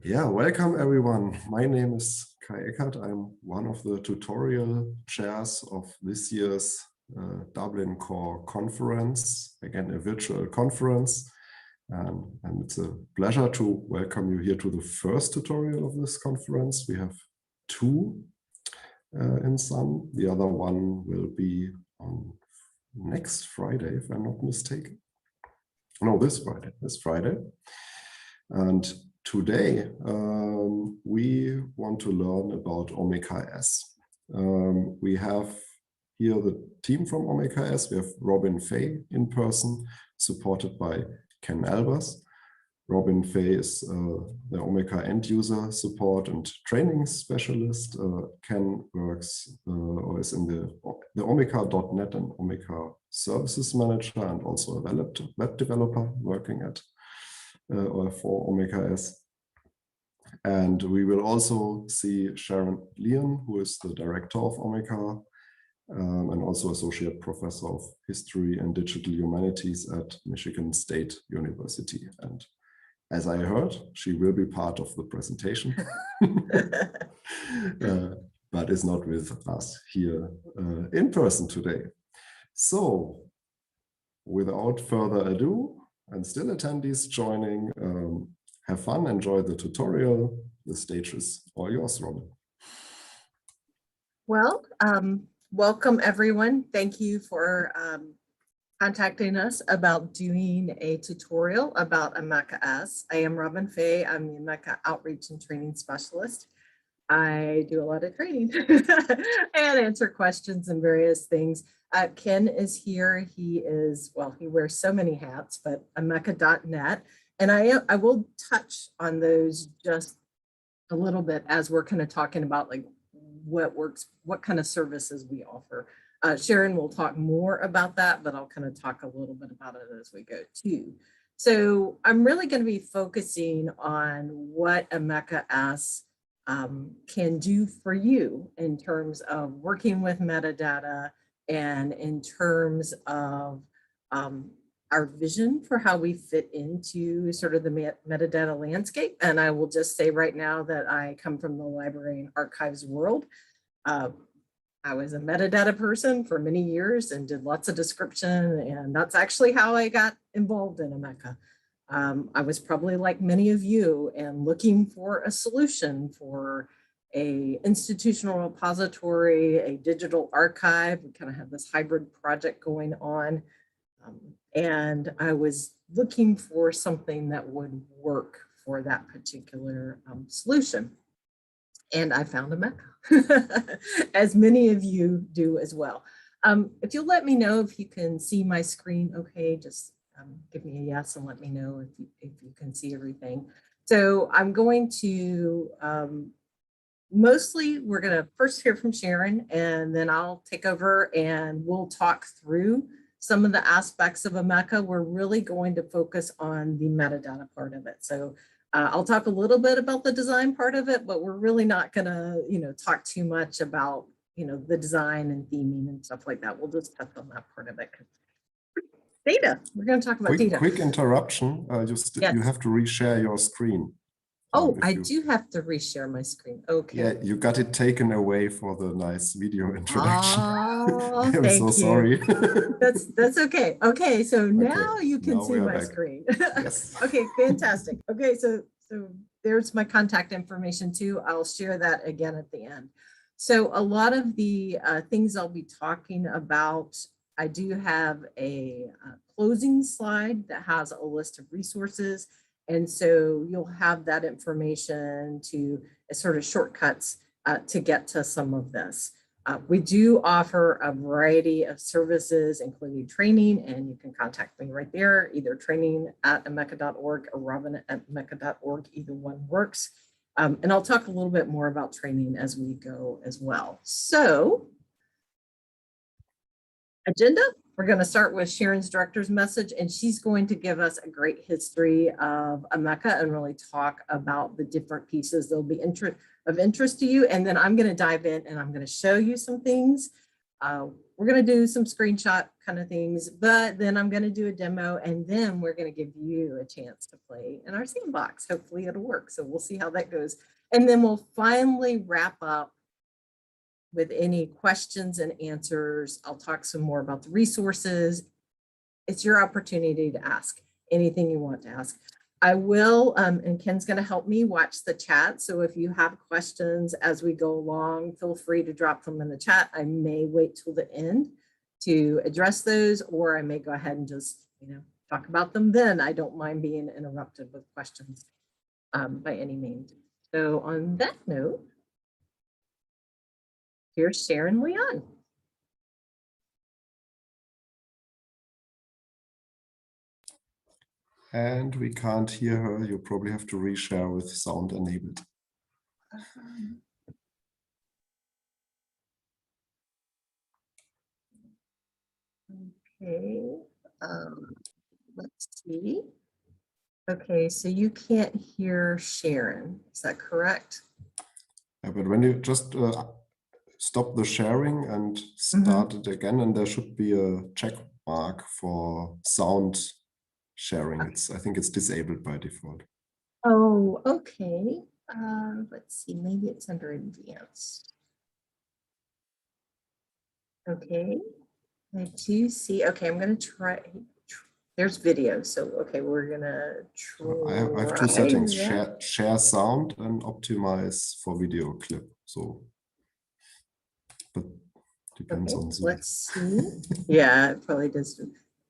Yeah, welcome everyone. My name is Kai Eckert. I'm one of the tutorial chairs of this year's Dublin Core Conference, again, a virtual conference. And it's a pleasure to welcome you here to the first tutorial of this conference. We have two in sum. The other one will be on next Friday, if I'm not mistaken. No, this Friday. And today, we want to learn about Omeka S. We have here the team from Omeka S. We have Robin Fay in person, supported by Ken Albers. Robin Fay is the Omeka end user support and training specialist. Ken works or is in the Omeka.net and Omeka services manager and also a web developer working at or for Omeka S. And we will also see Sharon Leon, who is the director of Omeka and also associate professor of history and digital humanities at Michigan State University. And as I heard, she will be part of the presentation, but is not with us here in person today. So without further ado, and still attendees joining, have fun, enjoy the tutorial. The stage is all yours, Robin. Well, welcome everyone. Thank you for contacting us about doing a tutorial about Omeka S. I am Robin Fay. I'm the Omeka Outreach and Training Specialist. I do a lot of training and answer questions and various things. Ken is here. He is, well, he wears so many hats, but Omeka.net. And I will touch on those just a little bit as we're kind of talking about like what works, what kind of services we offer. Sharon will talk more about that, but I'll kind of talk a little bit about it as we go too. So I'm really going to be focusing on what Omeka S can do for you in terms of working with metadata and in terms of our vision for how we fit into sort of the metadata landscape. And I will just say right now that I come from the library and archives world. I was a metadata person for many years and did lots of description, and that's actually how I got involved in Omeka. I was probably like many of you and looking for a solution for a institutional repository, a digital archive. We kind of have this hybrid project going on. And I was looking for something that would work for that particular solution. And I found Omeka, as many of you do as well. If you'll let me know if you can see my screen, okay, just give me a yes and let me know if you can see everything. So I'm going to, mostly we're gonna first hear from Sharon and then I'll take over and we'll talk through some of the aspects of Omeka. We're really going to focus on the metadata part of it. So I'll talk a little bit about the design part of it, but we're really not gonna, talk too much about, the design and theming and stuff like that. We'll just touch on that part of it. Data, we're gonna talk about data. Quick interruption, yes. You have to reshare your screen. Oh, I do have to reshare my screen. Okay. Yeah, you got it taken away for the nice video introduction. Oh, I'm so sorry. That's okay. Okay, so now you can see my screen. Yes. Okay, fantastic. Okay, so there's my contact information too. I'll share that again at the end. So a lot of the things I'll be talking about, I do have a closing slide that has a list of resources. And so you'll have that information to sort of shortcuts to get to some of this. We do offer a variety of services, including training, and you can contact me right there, either training@omeka.org or robin@omeka.org, either one works. And I'll talk a little bit more about training as we go as well. So, agenda. We're going to start with Sharon's director's message, and she's going to give us a great history of Omeka and really talk about the different pieces that'll be of interest to you. And then I'm going to dive in and I'm going to show you some things We're going to do some screenshot kind of things, but then I'm going to do a demo, and then we're going to give you a chance to play in our sandbox. Hopefully it'll work. So we'll see how that goes. And then we'll finally wrap up with any questions and answers. I'll talk some more about the resources. It's your opportunity to ask anything you want to ask. I will, and Ken's going to help me watch the chat. So if you have questions as we go along, feel free to drop them in the chat. I may wait till the end to address those, or I may go ahead and just, talk about them then. I don't mind being interrupted with questions by any means. So on that note, here's Sharon Leon. And we can't hear her. You probably have to reshare with sound enabled. Okay, let's see. Okay, so you can't hear Sharon, is that correct? Yeah, but when you just stop the sharing and start it again, and there should be a check mark for sound sharing. I think it's disabled by default. Oh, okay. Let's see, maybe it's under advanced. Okay, I do see. Okay, I'm gonna try. There's video, so okay, we're gonna try. So I have two settings: share sound and optimize for video clip. So, but depends on Zoom. Let's see. Yeah, it probably does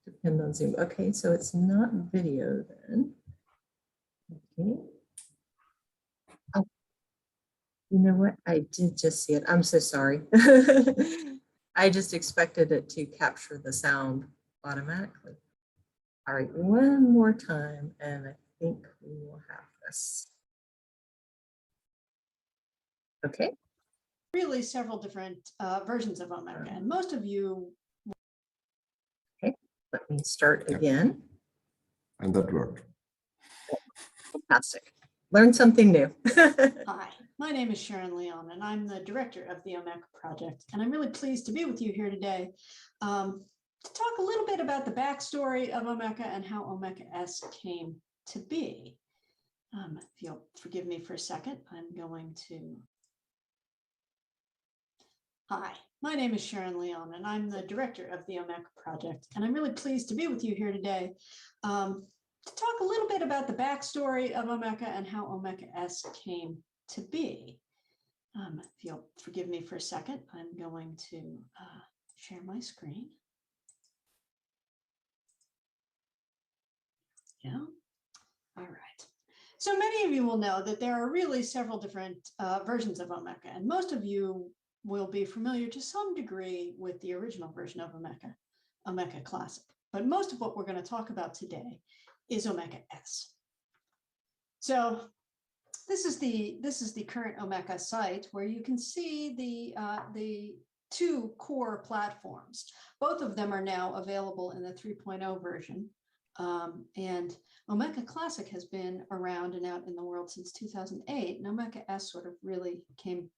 depend on Zoom. Okay, so it's not video then. Okay. Oh, you know what? I did just see it. I'm so sorry. I just expected it to capture the sound automatically. All right, one more time, and I think we will have this. Okay. Really several different versions of Omeka, and most of you. Okay, let me start again. And that worked. Fantastic. Learn something new. Hi, my name is Sharon Leon, and I'm the director of the Omeka project, and I'm really pleased to be with you here today to talk a little bit about the backstory of Omeka and how Omeka S came to be. If you'll forgive me for a second, I'm going to. Hi, my name is Sharon Leon, and I'm the director of the Omeka project, and I'm really pleased to be with you here today to talk a little bit about the backstory of Omeka and how Omeka S came to be. If you'll forgive me for a second, I'm going to share my screen. Yeah, all right. So many of you will know that there are really several different versions of Omeka, and most of you will be familiar to some degree with the original version of Omeka, Omeka Classic. But most of what we're going to talk about today is Omeka S. So this is the current Omeka site, where you can see the two core platforms. Both of them are now available in the 3.0 version. And Omeka Classic has been around and out in the world since 2008. And Omeka S sort of really came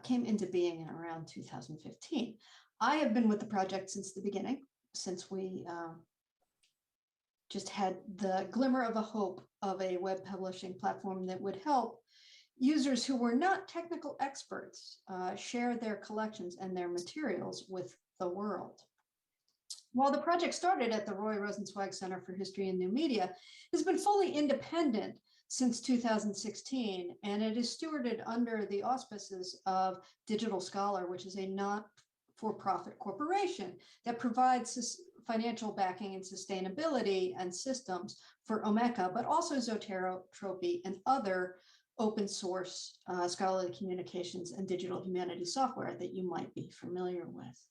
into being in around 2015. I have been with the project since the beginning, since we just had the glimmer of a hope of a web publishing platform that would help users who were not technical experts share their collections and their materials with the world. While the project started at the Roy Rosenzweig Center for History and New Media, it has been fully independent since 2016, and it is stewarded under the auspices of Digital Scholar, which is a not-for-profit corporation that provides financial backing and sustainability and systems for Omeka, but also Zotero, Tropy, and other open source scholarly communications and digital humanities software that you might be familiar with.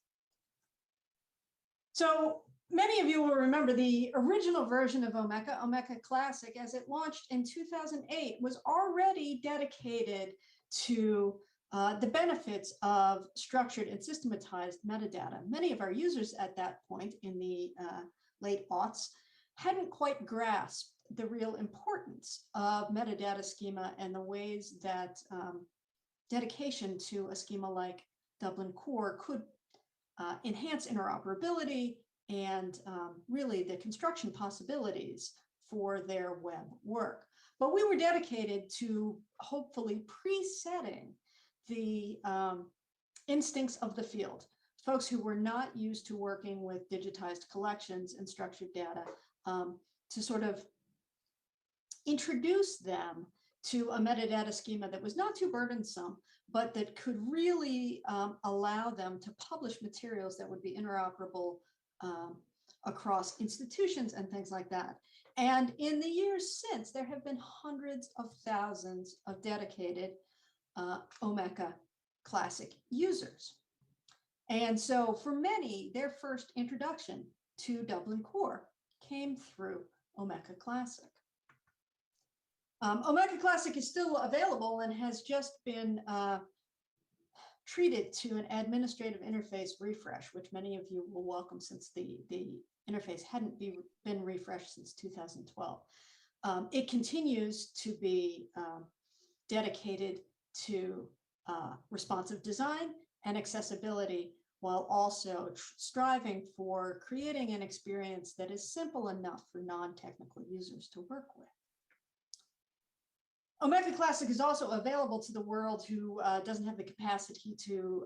So many of you will remember the original version of Omeka, Omeka Classic, as it launched in 2008, was already dedicated to the benefits of structured and systematized metadata. Many of our users at that point in the late aughts hadn't quite grasped the real importance of metadata schema and the ways that dedication to a schema like Dublin Core could enhance interoperability and really the construction possibilities for their web work. But we were dedicated to hopefully presetting the instincts of the field, folks who were not used to working with digitized collections and structured data, to sort of introduce them to a metadata schema that was not too burdensome, but that could really allow them to publish materials that would be interoperable across institutions and things like that. And in the years since, there have been hundreds of thousands of dedicated Omeka Classic users. And so for many, their first introduction to Dublin Core came through Omeka Classic. Omeka Classic is still available and has just been treated to an administrative interface refresh, which many of you will welcome since the interface hadn't been refreshed since 2012. It continues to be dedicated to responsive design and accessibility, while also striving for creating an experience that is simple enough for non-technical users to work with. Omeka Classic is also available to the world who doesn't have the capacity to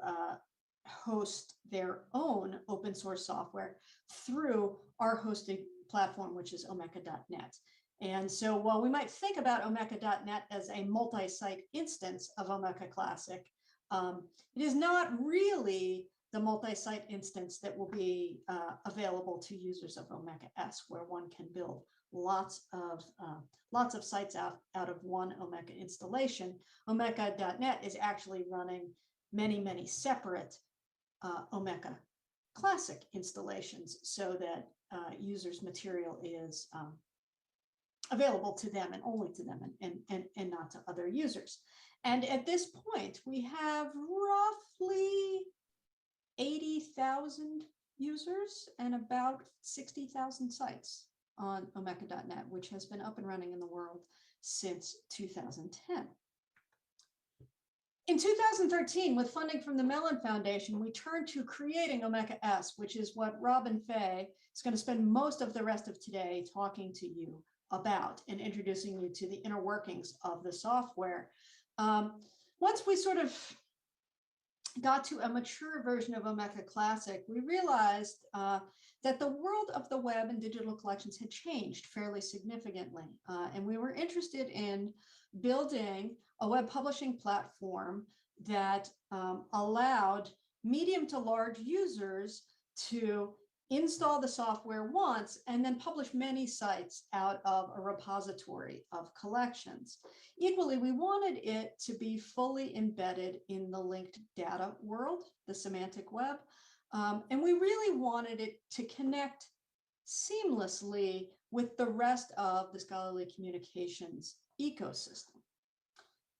host their own open source software through our hosting platform, which is omeka.net. And so while we might think about omeka.net as a multi-site instance of Omeka Classic, it is not really the multi-site instance that will be available to users of Omeka S, where one can build lots of sites out of one Omeka installation. Omeka.net is actually running many separate Omeka Classic installations, so that users' material is available to them and only to them, and not to other users. And at this point, we have roughly 80,000 users and about 60,000 sites on omeka.net, which has been up and running in the world since 2010. In 2013, with funding from the Mellon Foundation, we turned to creating Omeka S, which is what Robin Fay is going to spend most of the rest of today talking to you about and introducing you to the inner workings of the software. Once we sort of got to a mature version of Omeka Classic, we realized that the world of the web and digital collections had changed fairly significantly. And we were interested in building a web publishing platform that allowed medium to large users to install the software once and then publish many sites out of a repository of collections. Equally, we wanted it to be fully embedded in the linked data world, the semantic web, and we really wanted it to connect seamlessly with the rest of the scholarly communications ecosystem.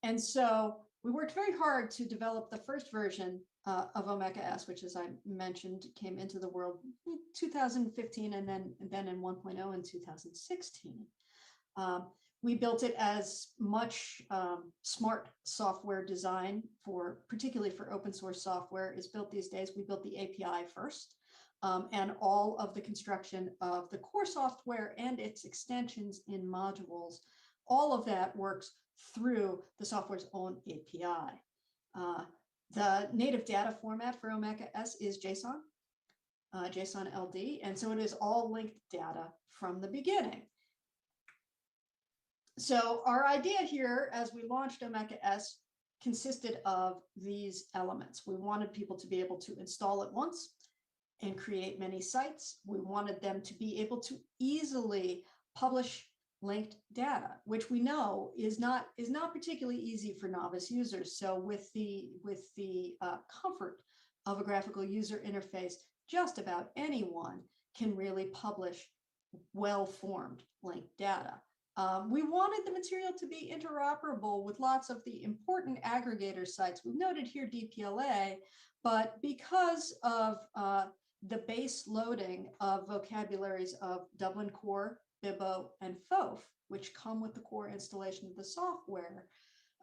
And so we worked very hard to develop the first version of Omeka S, which, as I mentioned, came into the world in 2015 and then in 1.0 in 2016. We built it as much smart software design, particularly for open source software, is built these days. We built the API first, and all of the construction of the core software and its extensions in modules, all of that works through the software's own API. The native data format for Omeka S is JSON, JSON LD, and so it is all linked data from the beginning. So our idea here, as we launched Omeka S, consisted of these elements. We wanted people to be able to install it once and create many sites. We wanted them to be able to easily publish linked data, which we know is not particularly easy for novice users. So with the comfort of a graphical user interface, just about anyone can really publish well-formed linked data. We wanted the material to be interoperable with lots of the important aggregator sites. We've noted here DPLA, but because of the base loading of vocabularies of Dublin Core, Bibbo, and FOF, which come with the core installation of the software,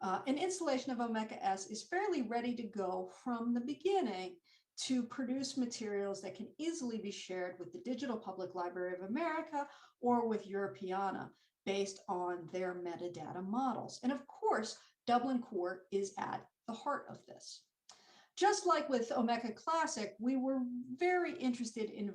an installation of Omeka S is fairly ready to go from the beginning to produce materials that can easily be shared with the Digital Public Library of America or with Europeana based on their metadata models. And of course, Dublin Core is at the heart of this. Just like with Omeka Classic, we were very interested in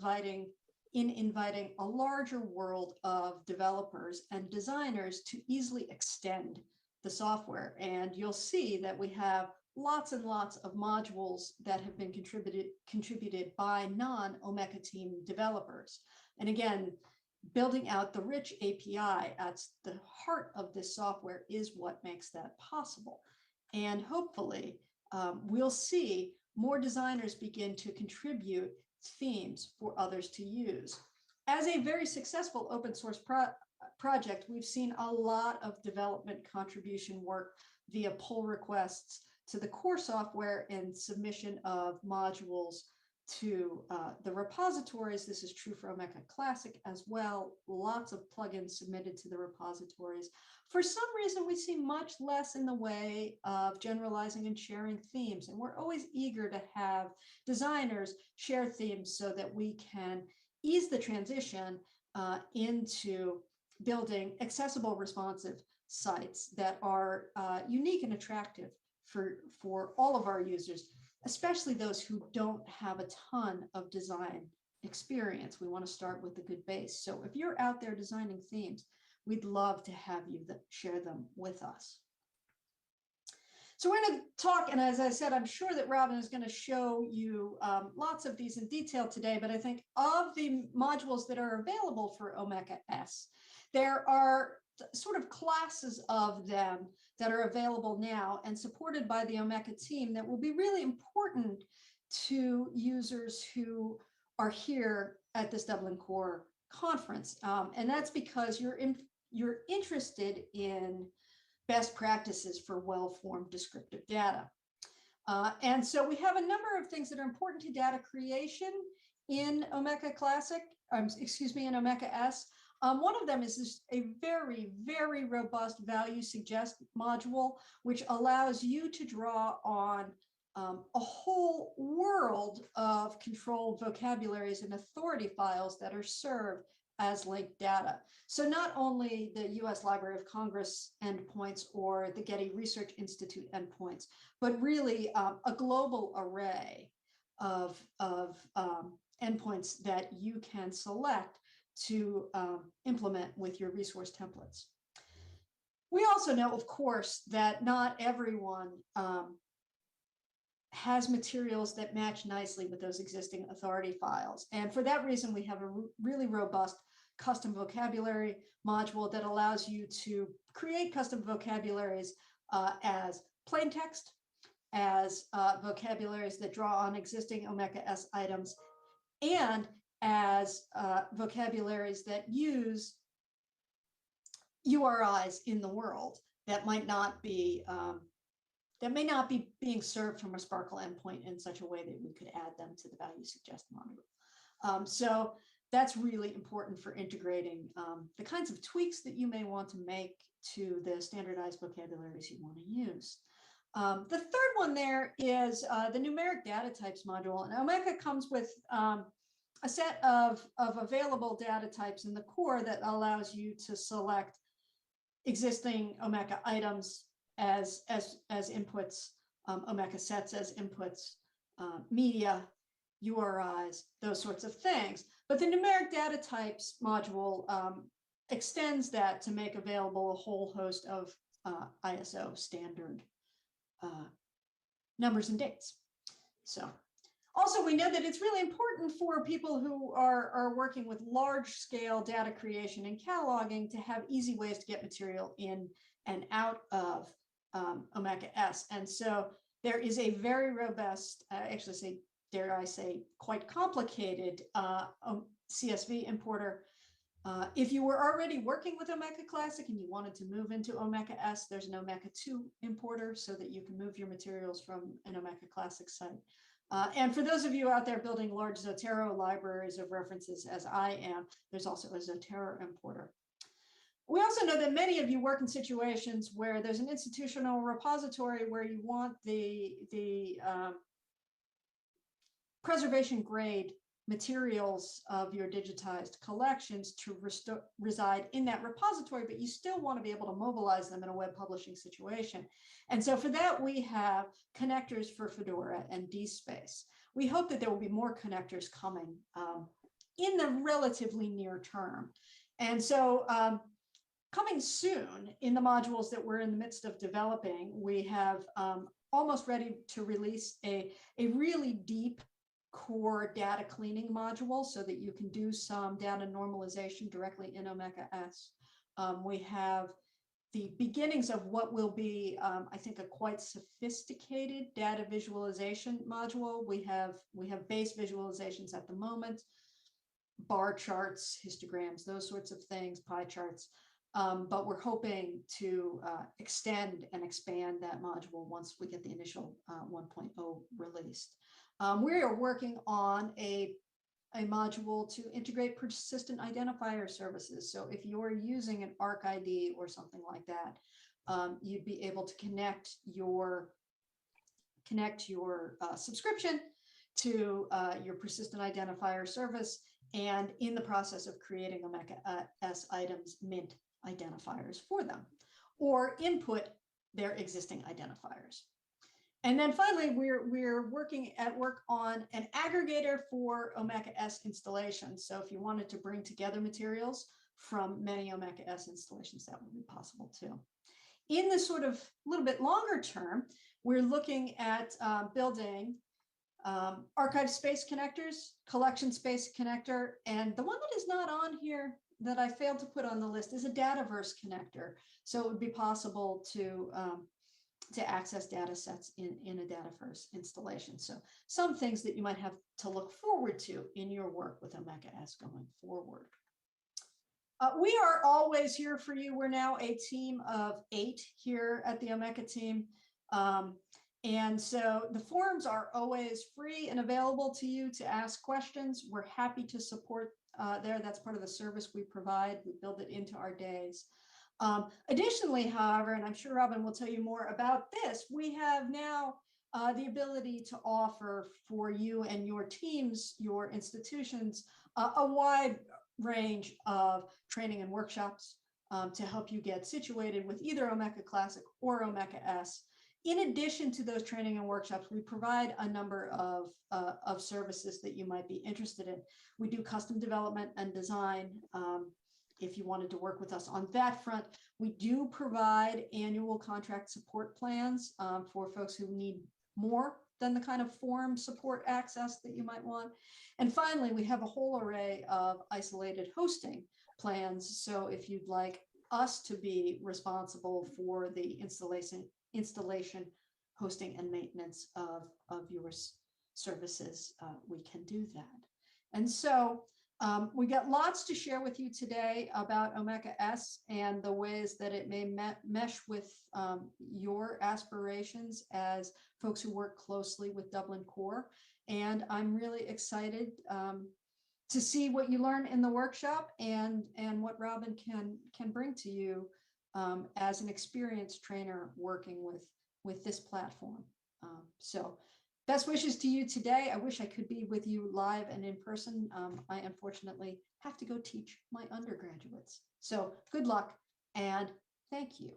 inviting a larger world of developers and designers to easily extend the software. And you'll see that we have lots and lots of modules that have been contributed by non-Omeka team developers. And again, building out the rich API at the heart of this software is what makes that possible. And hopefully we'll see more designers begin to contribute themes for others to use. As a very successful open source project, we've seen a lot of development contribution work via pull requests to the core software and submission of modules to the repositories. This is true for Omeka Classic as well. Lots of plugins submitted to the repositories. For some reason, we see much less in the way of generalizing and sharing themes. And we're always eager to have designers share themes so that we can ease the transition into building accessible, responsive sites that are unique and attractive for all of our users, especially those who don't have a ton of design experience. We want to start with a good base. So if you're out there designing themes, we'd love to have you share them with us. So we're going to talk, and as I said, I'm sure that Robin is going to show you lots of these in detail today, but I think of the modules that are available for Omeka S, there are sort of classes of them that are available now and supported by the Omeka team that will be really important to users who are here at this Dublin Core conference. And that's because you're interested in best practices for well-formed descriptive data. And so we have a number of things that are important to data creation in Omeka Classic, in Omeka S. One of them is a very, very robust value suggest module, which allows you to draw on a whole world of controlled vocabularies and authority files that are served as linked data. So not only the US Library of Congress endpoints or the Getty Research Institute endpoints, but really a global array of endpoints that you can select to implement with your resource templates. We also know, of course, that not everyone has materials that match nicely with those existing authority files. And for that reason, we have a really robust custom vocabulary module that allows you to create custom vocabularies as plain text, as vocabularies that draw on existing Omeka S items, and as vocabularies that use URIs in the world that might not be may not be being served from a Sparkle endpoint in such a way that we could add them to the value suggest module. So that's really important for integrating the kinds of tweaks that you may want to make to the standardized vocabularies you want to use. The third one there is the numeric data types module, and Omeka comes with a set of available data types in the core that allows you to select existing Omeka items as inputs, Omeka sets as inputs, media, URIs, those sorts of things. But the numeric data types module extends that to make available a whole host of ISO standard numbers and dates. So also, we know that it's really important for people who are working with large scale data creation and cataloging to have easy ways to get material in and out of Omeka S. And so there is a very robust, dare I say, quite complicated CSV importer. If you were already working with Omeka Classic and you wanted to move into Omeka S, there's an Omeka 2 importer so that you can move your materials from an Omeka Classic site. And for those of you out there building large Zotero libraries of references, as I am, there's also a Zotero importer. We also know that many of you work in situations where there's an institutional repository where you want the preservation grade materials of your digitized collections to reside in that repository, but you still want to be able to mobilize them in a web publishing situation. And so for that, we have connectors for Fedora and DSpace. We hope that there will be more connectors coming in the relatively near term. And so coming soon in the modules that we're in the midst of developing, we have almost ready to release a really deep core data cleaning module so that you can do some data normalization directly in Omeka S. We have the beginnings of what will be, I think, a quite sophisticated data visualization module. We have base visualizations at the moment, bar charts, histograms, those sorts of things, pie charts. But we're hoping to extend and expand that module once we get the initial 1.0 released. We are working on a module to integrate persistent identifier services. So if you're using an ArcID or something like that, you'd be able to connect your subscription to your persistent identifier service, and in the process of creating Omeka S items, mint identifiers for them, or input their existing identifiers. And then finally, we're working on an aggregator for Omeka S installations. So if you wanted to bring together materials from many Omeka S installations, that would be possible too. In the sort of little bit longer term, we're looking at building archive space connectors, collection space connector, and the one that is not on here that I failed to put on the list is a Dataverse connector. So it would be possible to access data sets in a Dataverse installation. So some things that you might have to look forward to in your work with Omeka S going forward. We are always here for you. We're now a team of 8 here at the Omeka team. And so the forums are always free and available to you to ask questions. We're happy to support there. That's part of the service we provide. We build it into our days. Additionally, however, and I'm sure Robin will tell you more about this, we have now the ability to offer for you and your teams, your institutions, a wide range of training and workshops to help you get situated with either Omeka Classic or Omeka S. In addition to those training and workshops, we provide a number of services that you might be interested in. We do custom development and design. If you wanted to work with us on that front, we do provide annual contract support plans for folks who need more than the kind of forum support access that you might want. And finally, we have a whole array of isolated hosting plans. So if you'd like us to be responsible for the installation, hosting, and maintenance of your services, we can do that. And so we got lots to share with you today about Omeka S and the ways that it may mesh with your aspirations as folks who work closely with Dublin Core. And I'm really excited to see what you learn in the workshop and what Robin can bring to you as an experienced trainer working with this platform. So best wishes to you today. I wish I could be with you live and in person. I unfortunately have to go teach my undergraduates. So good luck and thank you.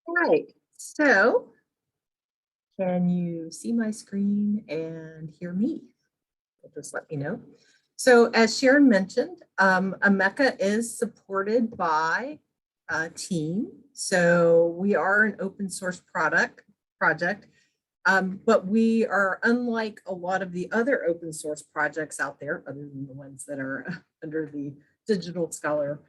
All right, so can you see my screen and hear me? Just let me know. So as Sharon mentioned, Omeka is supported by a team. So we are an open source project, but we are unlike a lot of the other open source projects out there, other than the ones that are under the Digital Scholar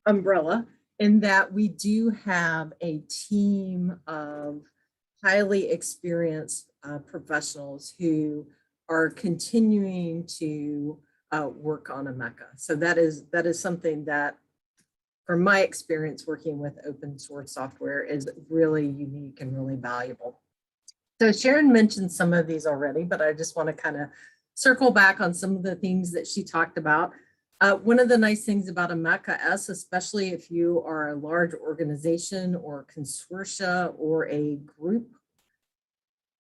umbrella, in that we do have a team of highly experienced professionals who are continuing to work on Omeka. So that is something that, from my experience working with open source software, is really unique and really valuable. So Sharon mentioned some of these already, but I just want to kind of circle back on some of the things that she talked about. One of the nice things about Omeka S, especially if you are a large organization or consortia or a group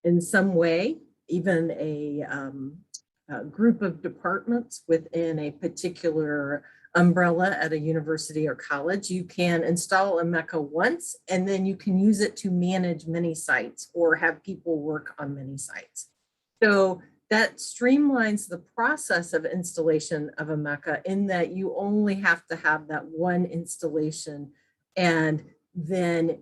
in some way, even a group of departments within a particular umbrella at a university or college, you can install Omeka once and then you can use it to manage many sites or have people work on many sites. So that streamlines the process of installation of Omeka in that you only have to have that one installation, and then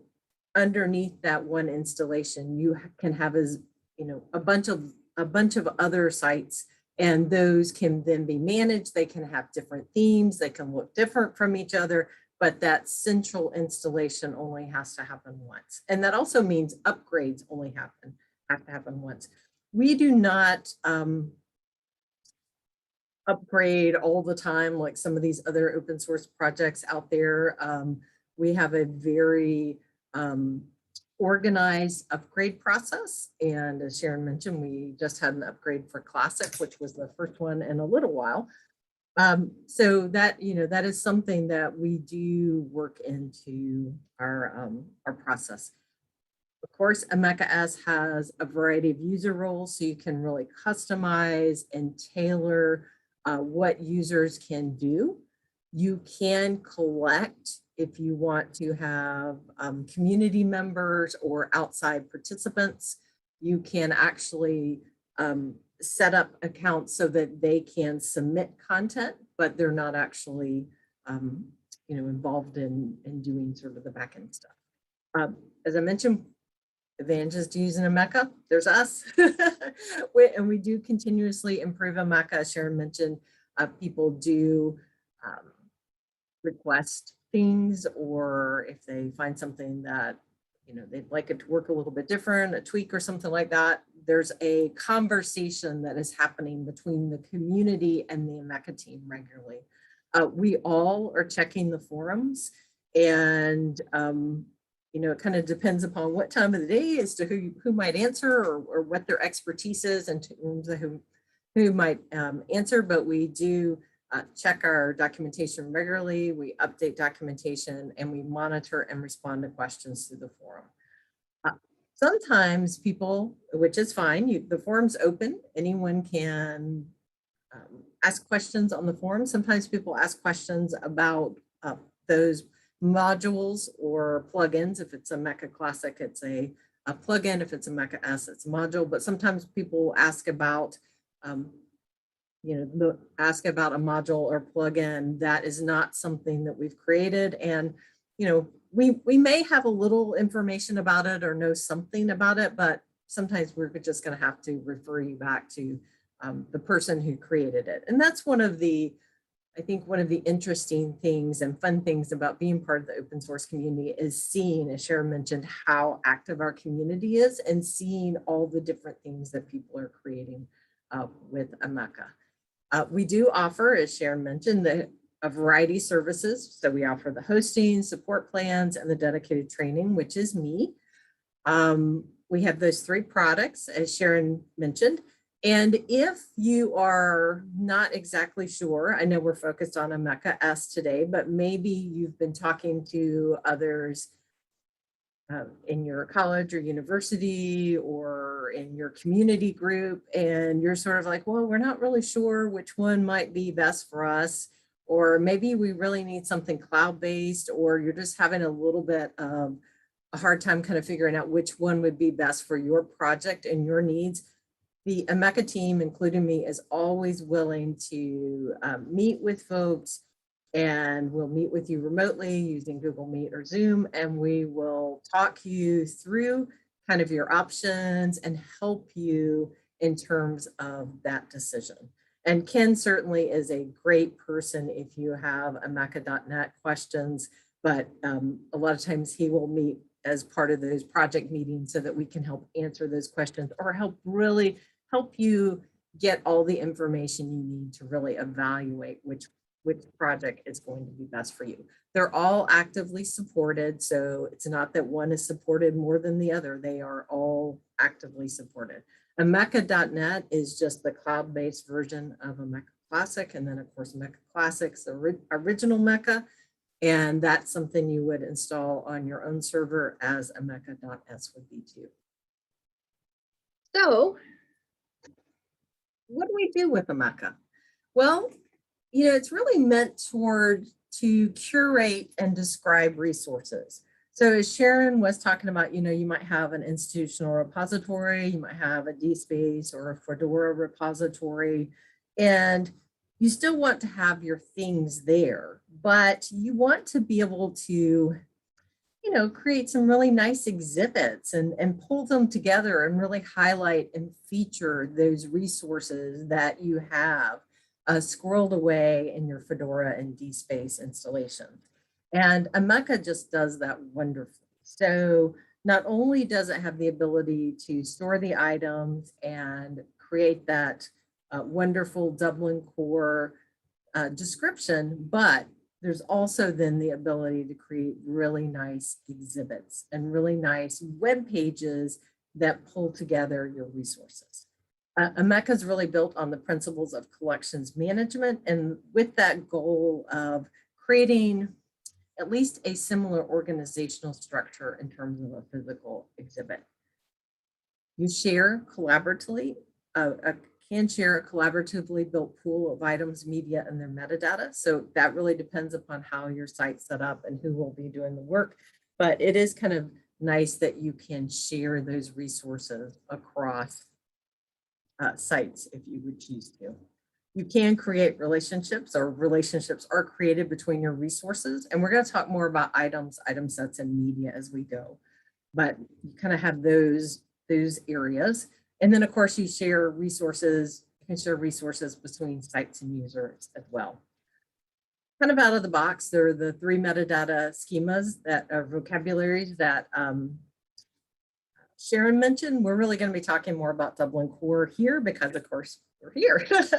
underneath that one installation, you can have a bunch of other sites, and those can then be managed. They can have different themes. They can look different from each other, but that central installation only has to happen once. And that also means upgrades only have to happen once. We do not upgrade all the time like some of these other open source projects out there. We have a very organized upgrade process. And as Sharon mentioned, we just had an upgrade for Classic, which was the first one in a little while. So that, that is something that we do work into our process. Of course, Omeka S has a variety of user roles, so you can really customize and tailor what users can do. You can collect if you want to have community members or outside participants. You can actually set up accounts so that they can submit content, but they're not actually involved in doing sort of the backend stuff. As I mentioned, advantages to using Omeka, there's us. And we do continuously improve Omeka. As Sharon mentioned, people do request things, or if they find something that they'd like it to work a little bit different, a tweak or something like that, there's a conversation that is happening between the community and the Omeka team regularly. We all are checking the forums, and it kind of depends upon what time of the day as to who might answer, or what their expertise is in terms of who might answer, but we do check our documentation regularly, we update documentation, and we monitor and respond to questions through the forum. Sometimes people, which is fine, the forum's open, anyone can ask questions on the forum. Sometimes people ask questions about those modules or plugins. If it's a Omeka Classic, it's a plugin. If it's a Omeka S, it's a module. But sometimes people ask about ask about a module or plugin that is not something that we've created. And, we may have a little information about it or know something about it, but sometimes we're just going to have to refer you back to the person who created it. And that's one of the interesting things and fun things about being part of the open source community is seeing, as Sharon mentioned, how active our community is and seeing all the different things that people are creating with Omeka. We do offer, as Sharon mentioned, a variety of services. So we offer the hosting, support plans, and the dedicated training, which is me. We have those 3 products, as Sharon mentioned. And if you are not exactly sure, I know we're focused on Omeka S today, but maybe you've been talking to others in your college or university or in your community group, and you're sort of like, well, we're not really sure which one might be best for us, or maybe we really need something cloud-based, or you're just having a little bit of a hard time kind of figuring out which one would be best for your project and your needs. The Omeka team, including me, is always willing to meet with folks, and we'll meet with you remotely using Google Meet or Zoom, and we will talk you through kind of your options and help you in terms of that decision. And Ken certainly is a great person if you have Omeka.net questions, but a lot of times he will meet as part of those project meetings so that we can help answer those questions or really help you get all the information you need to really evaluate which project is going to be best for you. They're all actively supported, so it's not that one is supported more than the other. They are all actively supported. Omeka.net is just the cloud-based version of Omeka Classic, and then of course Omeka Classics, the original Omeka. And that's something you would install on your own server as Omeka.s would be too. So what do we do with Omeka? Well, it's really meant to curate and describe resources. So as Sharon was talking about, you might have an institutional repository, you might have a DSpace or a Fedora repository, and you still want to have your things there, but you want to be able to, create some really nice exhibits and pull them together and really highlight and feature those resources that you have squirreled away in your Fedora and DSpace installation. And Omeka just does that wonderfully. So not only does it have the ability to store the items and create that wonderful Dublin core description, but there's also then the ability to create really nice exhibits and really nice web pages that pull together your resources. Omeka is really built on the principles of collections management, and with that goal of creating at least a similar organizational structure in terms of a physical exhibit. You share collaboratively, can share a collaboratively built pool of items, media, and their metadata. So that really depends upon how your site's set up and who will be doing the work. But it is kind of nice that you can share those resources across sites if you would choose to. You can create relationships, or relationships are created between your resources. And we're going to talk more about items, item sets, and media as we go. But you kind of have those areas. And then of course you share resources, you can share resources between sites and users as well. Kind of out of the box, there are the 3 metadata schemas that are vocabularies that Sharon mentioned. We're really going to be talking more about Dublin Core here because of course we're here. So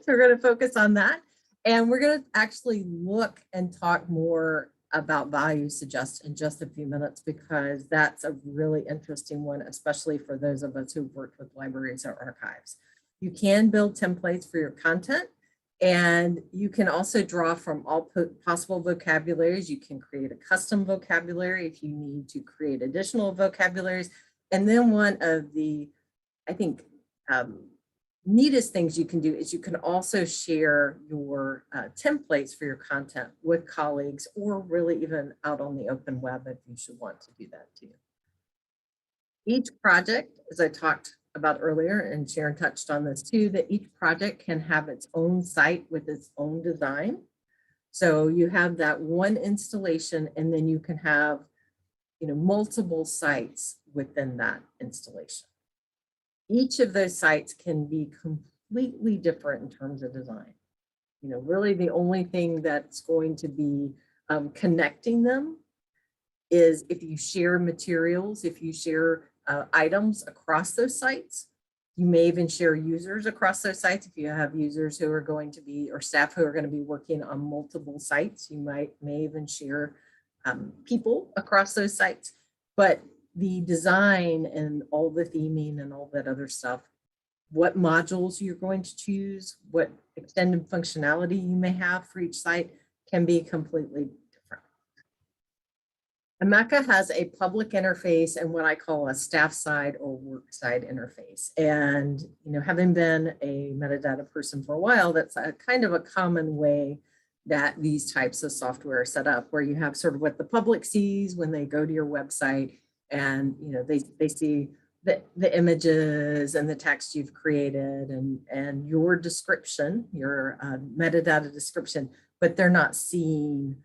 we're going to focus on that. And we're going to actually look and talk more about value suggest in just a few minutes, because that's a really interesting one, especially for those of us who've worked with libraries or archives. You can build templates for your content, and you can also draw from all possible vocabularies. You can create a custom vocabulary if you need to create additional vocabularies. And then one of the, I think, neatest things you can do is you can also share your templates for your content with colleagues, or really even out on the open web if you should want to do that too. Each project, as I talked about earlier, and Sharon touched on this too, that each project can have its own site with its own design. So you have that one installation, and then you can have, multiple sites within that installation. Each of those sites can be completely different in terms of design. Really the only thing that's going to be connecting them is if you share materials, if you share items across those sites. You may even share users across those sites. If you have users who are going to be, or staff who are going to be working on multiple sites, you may even share people across those sites. But the design and all the theming and all that other stuff, what modules you're going to choose, what extended functionality you may have for each site can be completely different. Omeka has a public interface and what I call a staff side or work side interface. And, having been a metadata person for a while, that's a kind of a common way that these types of software are set up, where you have sort of what the public sees when they go to your website, and they see the images and the text you've created and your description, your metadata description, but they're not seeing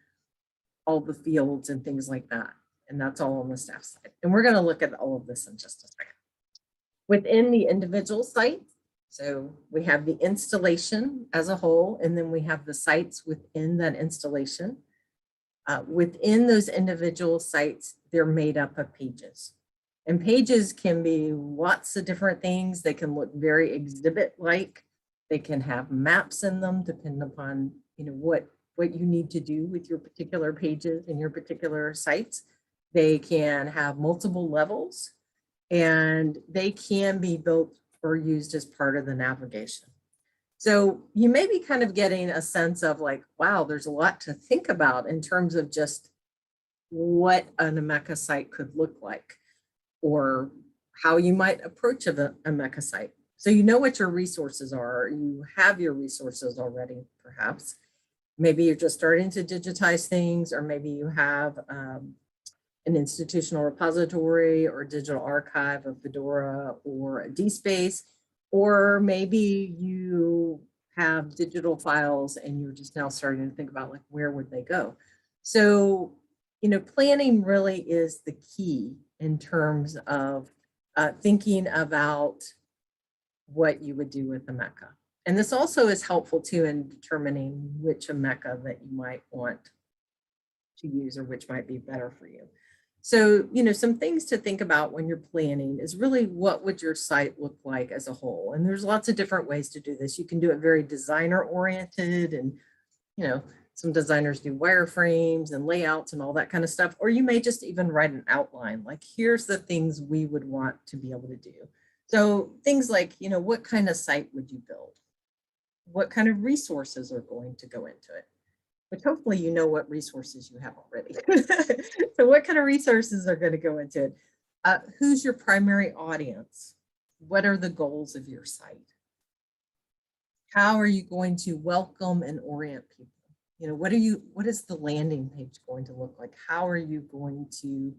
all the fields and things like that. And that's all on the staff side. And we're going to look at all of this in just a second. Within the individual site, so we have the installation as a whole, and then we have the sites within that installation. Within those individual sites, they're made up of pages. And pages can be lots of different things. They can look very exhibit-like. They can have maps in them, depending upon what you need to do with your particular pages and your particular sites. They can have multiple levels, and they can be built or used as part of the navigation. So you may be kind of getting a sense of like, wow, there's a lot to think about in terms of just what an Omeka site could look like, or how you might approach a Omeka site. So you know what your resources are, you have your resources already, perhaps. Maybe you're just starting to digitize things, or maybe you have an institutional repository or digital archive of Fedora or a DSpace, or maybe you have digital files and you're just now starting to think about like, where would they go? So, you know, planning really is the key in terms of thinking about what you would do with Omeka. And this also is helpful too in determining which Omeka that you might want to use or which might be better for you. So, you know, some things to think about when you're planning is really what would your site look like as a whole? And there's lots of different ways to do this. You can do it very designer oriented, and, you know, some designers do wireframes and layouts and all that kind of stuff. Or you may just even write an outline, like here's the things we would want to be able to do. So things like, you know, what kind of site would you build? What kind of resources are going to go into it? But hopefully you know what resources you have already. So what kind of resources are going to go into it? Who's your primary audience? What are the goals of your site? How are you going to welcome and orient people? You know, what is the landing page going to look like? How are you going to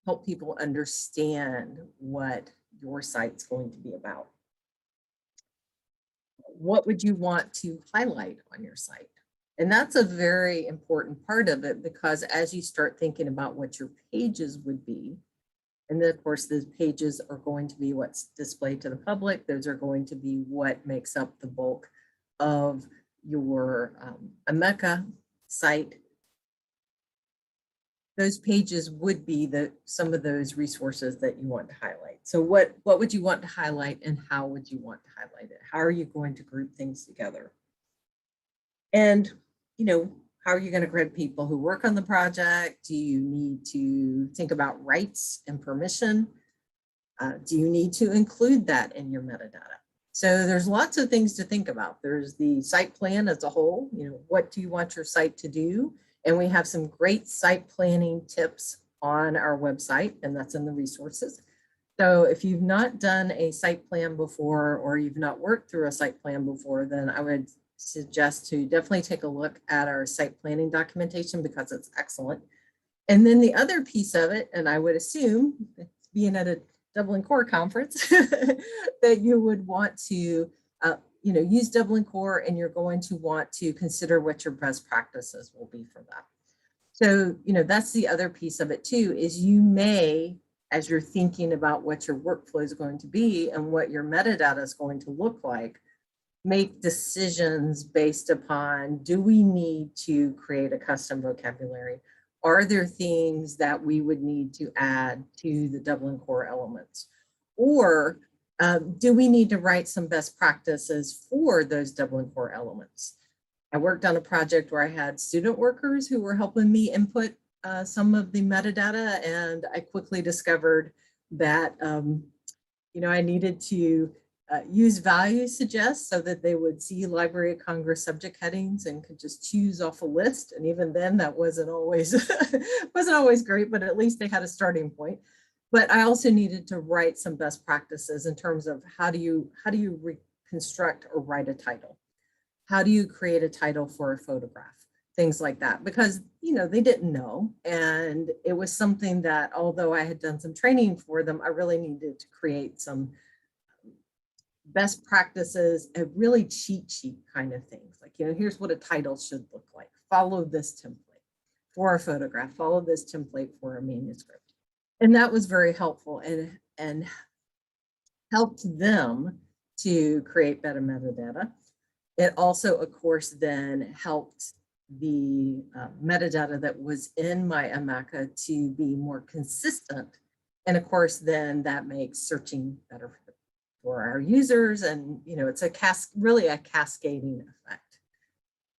help people understand what your site's going to be about? What would you want to highlight on your site? And that's a very important part of it, because as you start thinking about what your pages would be, and then of course those pages are going to be what's displayed to the public, those are going to be what makes up the bulk of your Omeka site. Those pages would be some of those resources that you want to highlight. So what would you want to highlight, and how would you want to highlight it? How are you going to group things together? And, you know, how are you going to grab people who work on the project? Do you need to think about rights and permission? Do you need to include that in your metadata? So there's lots of things to think about. There's the site plan as a whole. You know, what do you want your site to do? And we have some great site planning tips on our website, and that's in the resources. So if you've not done a site plan before, or you've not worked through a site plan before, then I would suggest to definitely take a look at our site planning documentation, because it's excellent. And then the other piece of it, and I would assume, being at a Dublin Core conference, that you would want to you know, use Dublin Core, and you're going to want to consider what your best practices will be for that. So, you know, that's the other piece of it too, is you may, as you're thinking about what your workflow is going to be and what your metadata is going to look like, make decisions based upon, do we need to create a custom vocabulary? Are there things that we would need to add to the Dublin Core elements? Or do we need to write some best practices for those Dublin Core elements? I worked on a project where I had student workers who were helping me input some of the metadata, and I quickly discovered that you know, I needed to use value suggest so that they would see Library of Congress subject headings and could just choose off a list. And even then, that wasn't always great, but at least they had a starting point. But I also needed to write some best practices in terms of how do you reconstruct or write a title? How do you create a title for a photograph? Things like that, because, you know, they didn't know. And it was something that, although I had done some training for them, I really needed to create some best practices, a really cheat sheet kind of things. Like, you know, here's what a title should look like. Follow this template for a photograph, follow this template for a manuscript. And that was very helpful, and helped them to create better metadata. It also, of course, then helped the metadata that was in my Omeka to be more consistent. And of course, then that makes searching better for our users. And, you know, it's really a cascading effect.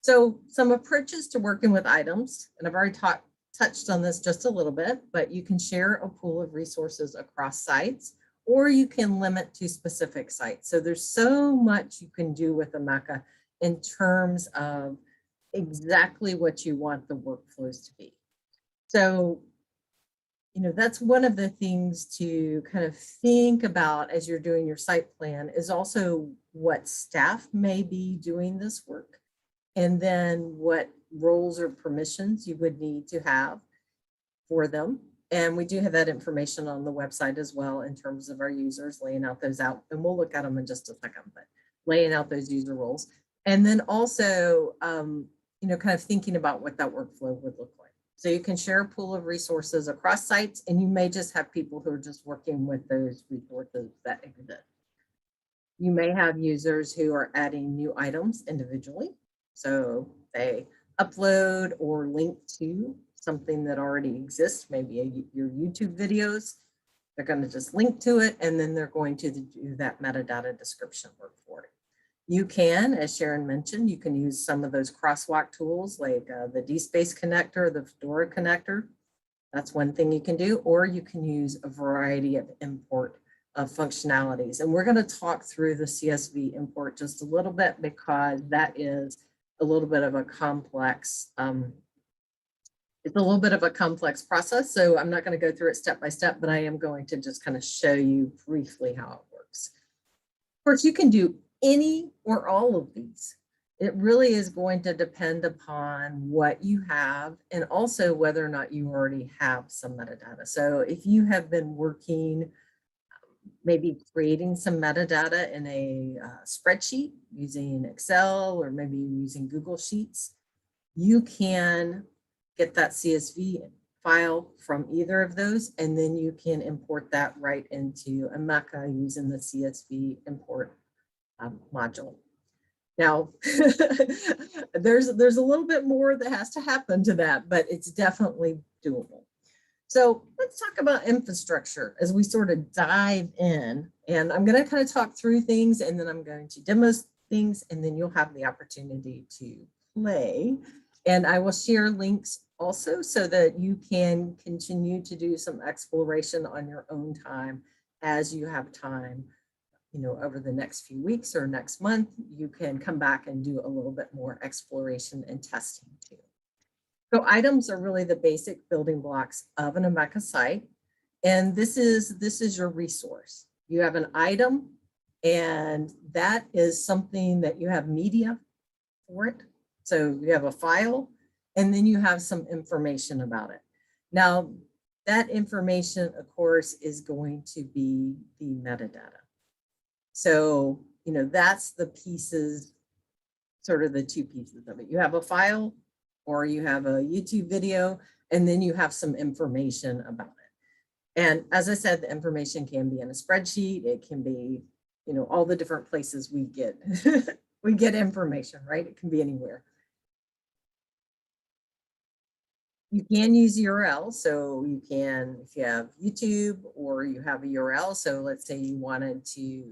So some approaches to working with items, and I've already touched on this just a little bit, but you can share a pool of resources across sites, or you can limit to specific sites. So there's so much you can do with Omeka in terms of exactly what you want the workflows to be. So, you know, that's one of the things to kind of think about as you're doing your site plan, is also what staff may be doing this work, and then what roles or permissions you would need to have for them. And we do have that information on the website as well in terms of our users, laying out those out, and we'll look at them in just a second, but laying out those user roles. And then also, you know, kind of thinking about what that workflow would look like. So you can share a pool of resources across sites, and you may just have people who are just working with those resources that exist. You may have users who are adding new items individually. So they upload or link to something that already exists, maybe your YouTube videos. They're going to just link to it, and then they're going to do that metadata description work for it. You can, as Sharon mentioned, you can use some of those crosswalk tools like the DSpace connector, the Fedora connector. That's one thing you can do, or you can use a variety of import functionalities. And we're going to talk through the CSV import just a little bit, because that is a little bit of a complex, it's a little bit of a complex process. So I'm not going to go through it step by step, but I am going to just kind of show you briefly how it works. Of course, you can do any or all of these. It really is going to depend upon what you have, and also whether or not you already have some metadata. So if you have been working, maybe creating some metadata in a spreadsheet using Excel, or maybe using Google Sheets, you can get that CSV file from either of those, and then you can import that right into Omeka using the CSV import module. Now, there's a little bit more that has to happen to that, but it's definitely doable. So let's talk about infrastructure as we sort of dive in. And I'm going to kind of talk through things, and then I'm going to demo things, and then you'll have the opportunity to play. And I will share links also so that you can continue to do some exploration on your own time as you have time. You know, over the next few weeks or next month, you can come back and do a little bit more exploration and testing too. So items are really the basic building blocks of an Omeka site. And this is your resource. You have an item, and that is something that you have media for it. So you have a file, and then you have some information about it. Now, that information, of course, is going to be the metadata. So, you know, that's the pieces, sort of the two pieces of it. You have a file, or you have a YouTube video, and then you have some information about it. And as I said, the information can be in a spreadsheet. It can be, you know, all the different places we get, we get information, right? It can be anywhere. You can use URL. So you can, if you have YouTube or you have a URL. So let's say you wanted to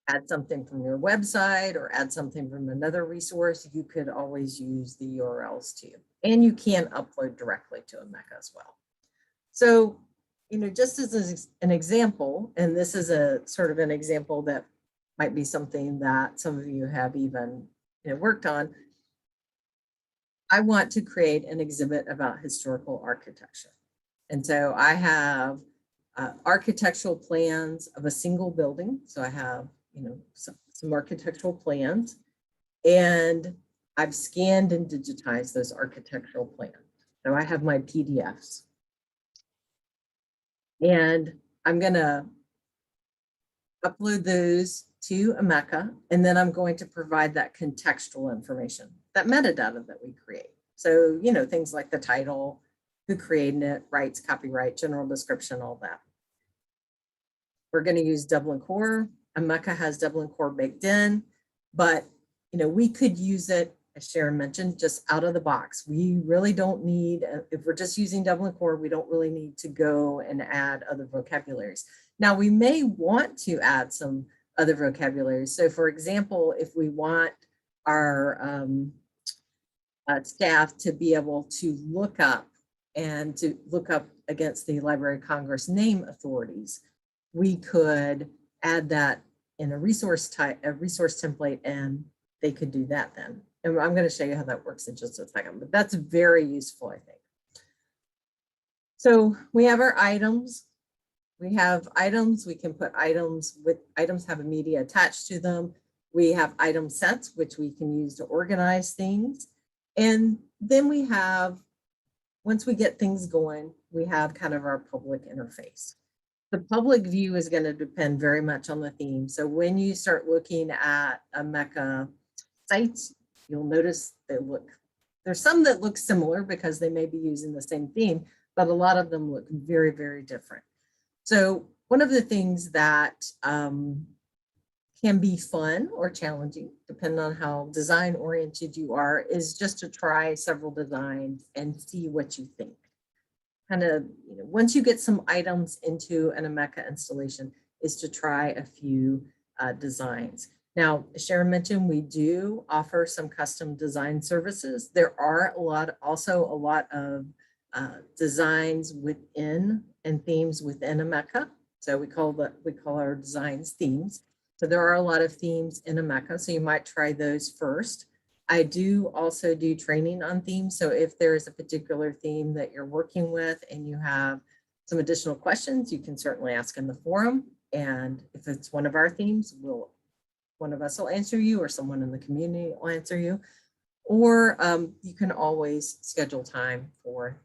add something from your website or add something from another resource, you could always use the URLs too. And you can upload directly to Omeka as well. So, you know, just as an example, and this is a sort of an example that might be something that some of you have even, you know, worked on. I want to create an exhibit about historical architecture. And so I have architectural plans of a single building. So I have, you know, some architectural plans, and I've scanned and digitized those architectural plans. So I have my PDFs, and I'm going to upload those to Omeka, and then I'm going to provide that contextual information, that metadata that we create. So, you know, things like the title, who created it, rights, copyright, general description, all that. We're going to use Dublin Core. Omeka has Dublin Core baked in, but, you know, we could use it, as Sharon mentioned, just out of the box. We really don't need, if we're just using Dublin Core, we don't really need to go and add other vocabularies. Now, we may want to add some other vocabularies. So for example, if we want our staff to be able to look up against the Library of Congress name authorities, we could add that in a resource template, and they could do that then. And I'm going to show you how that works in just a second, but that's very useful, I think. So we have our items. We have items, we can put items with items have a media attached to them. We have item sets, which we can use to organize things. And then we have, once we get things going, we have kind of our public interface. The public view is going to depend very much on the theme. So when you start looking at Omeka sites, you'll notice there's some that look similar because they may be using the same theme, but a lot of them look very, very different. So one of the things that can be fun or challenging, depending on how design oriented you are, is just to try several designs and see what you think. Kind of, once you get some items into an Omeka installation, is to try a few designs. Now, as Sharon mentioned, we do offer some custom design services. There are also a lot of designs within and themes within Omeka. So we call our designs themes. So there are a lot of themes in Omeka, so you might try those first. I do also do training on themes. So if there is a particular theme that you're working with and you have some additional questions, you can certainly ask in the forum. And if it's one of our themes, one of us will answer you, or someone in the community will answer you. Or you can always schedule time for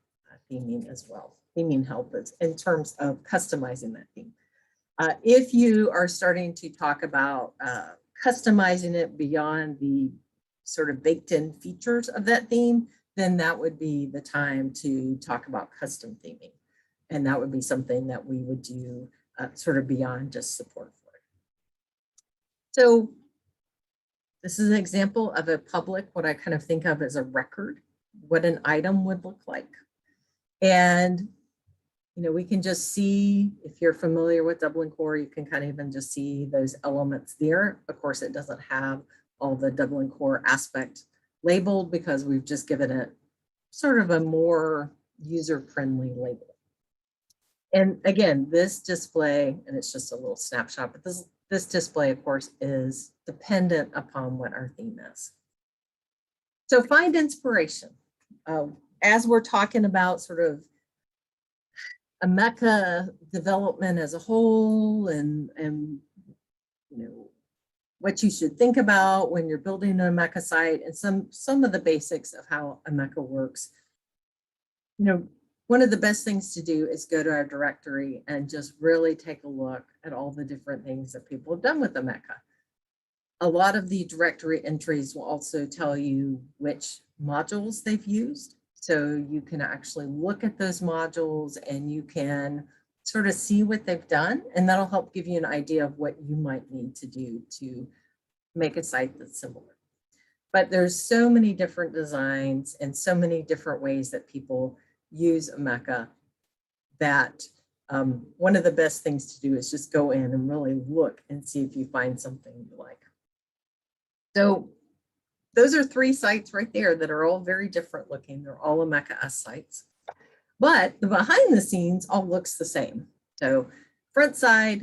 theming as well. Theming help is in terms of customizing that theme. If you are starting to talk about customizing it beyond the sort of baked in features of that theme, then that would be the time to talk about custom theming. And that would be something that we would do sort of beyond just support for it. So this is an example of a public, what I kind of think of as a record, what an item would look like. And we can just see, if you're familiar with Dublin Core, you can kind of even just see those elements there. Of course, it doesn't have all the Dublin Core aspect labeled because we've just given it sort of a more user-friendly label. And again, this display, and it's just a little snapshot, but this display, of course, is dependent upon what our theme is. So find inspiration. As we're talking about sort of Omeka development as a whole, and what you should think about when you're building an Omeka site, and some of the basics of how Omeka works. One of the best things to do is go to our directory and just really take a look at all the different things that people have done with Omeka. A lot of the directory entries will also tell you which modules they've used. So you can actually look at those modules and you can sort of see what they've done, and that'll help give you an idea of what you might need to do to make a site that's similar. But there's so many different designs and so many different ways that people use Omeka that one of the best things to do is just go in and really look and see if you find something you like. So those are 3 sites right there that are all very different looking. They're all Omeka-esque sites, but the behind the scenes all looks the same. So front side,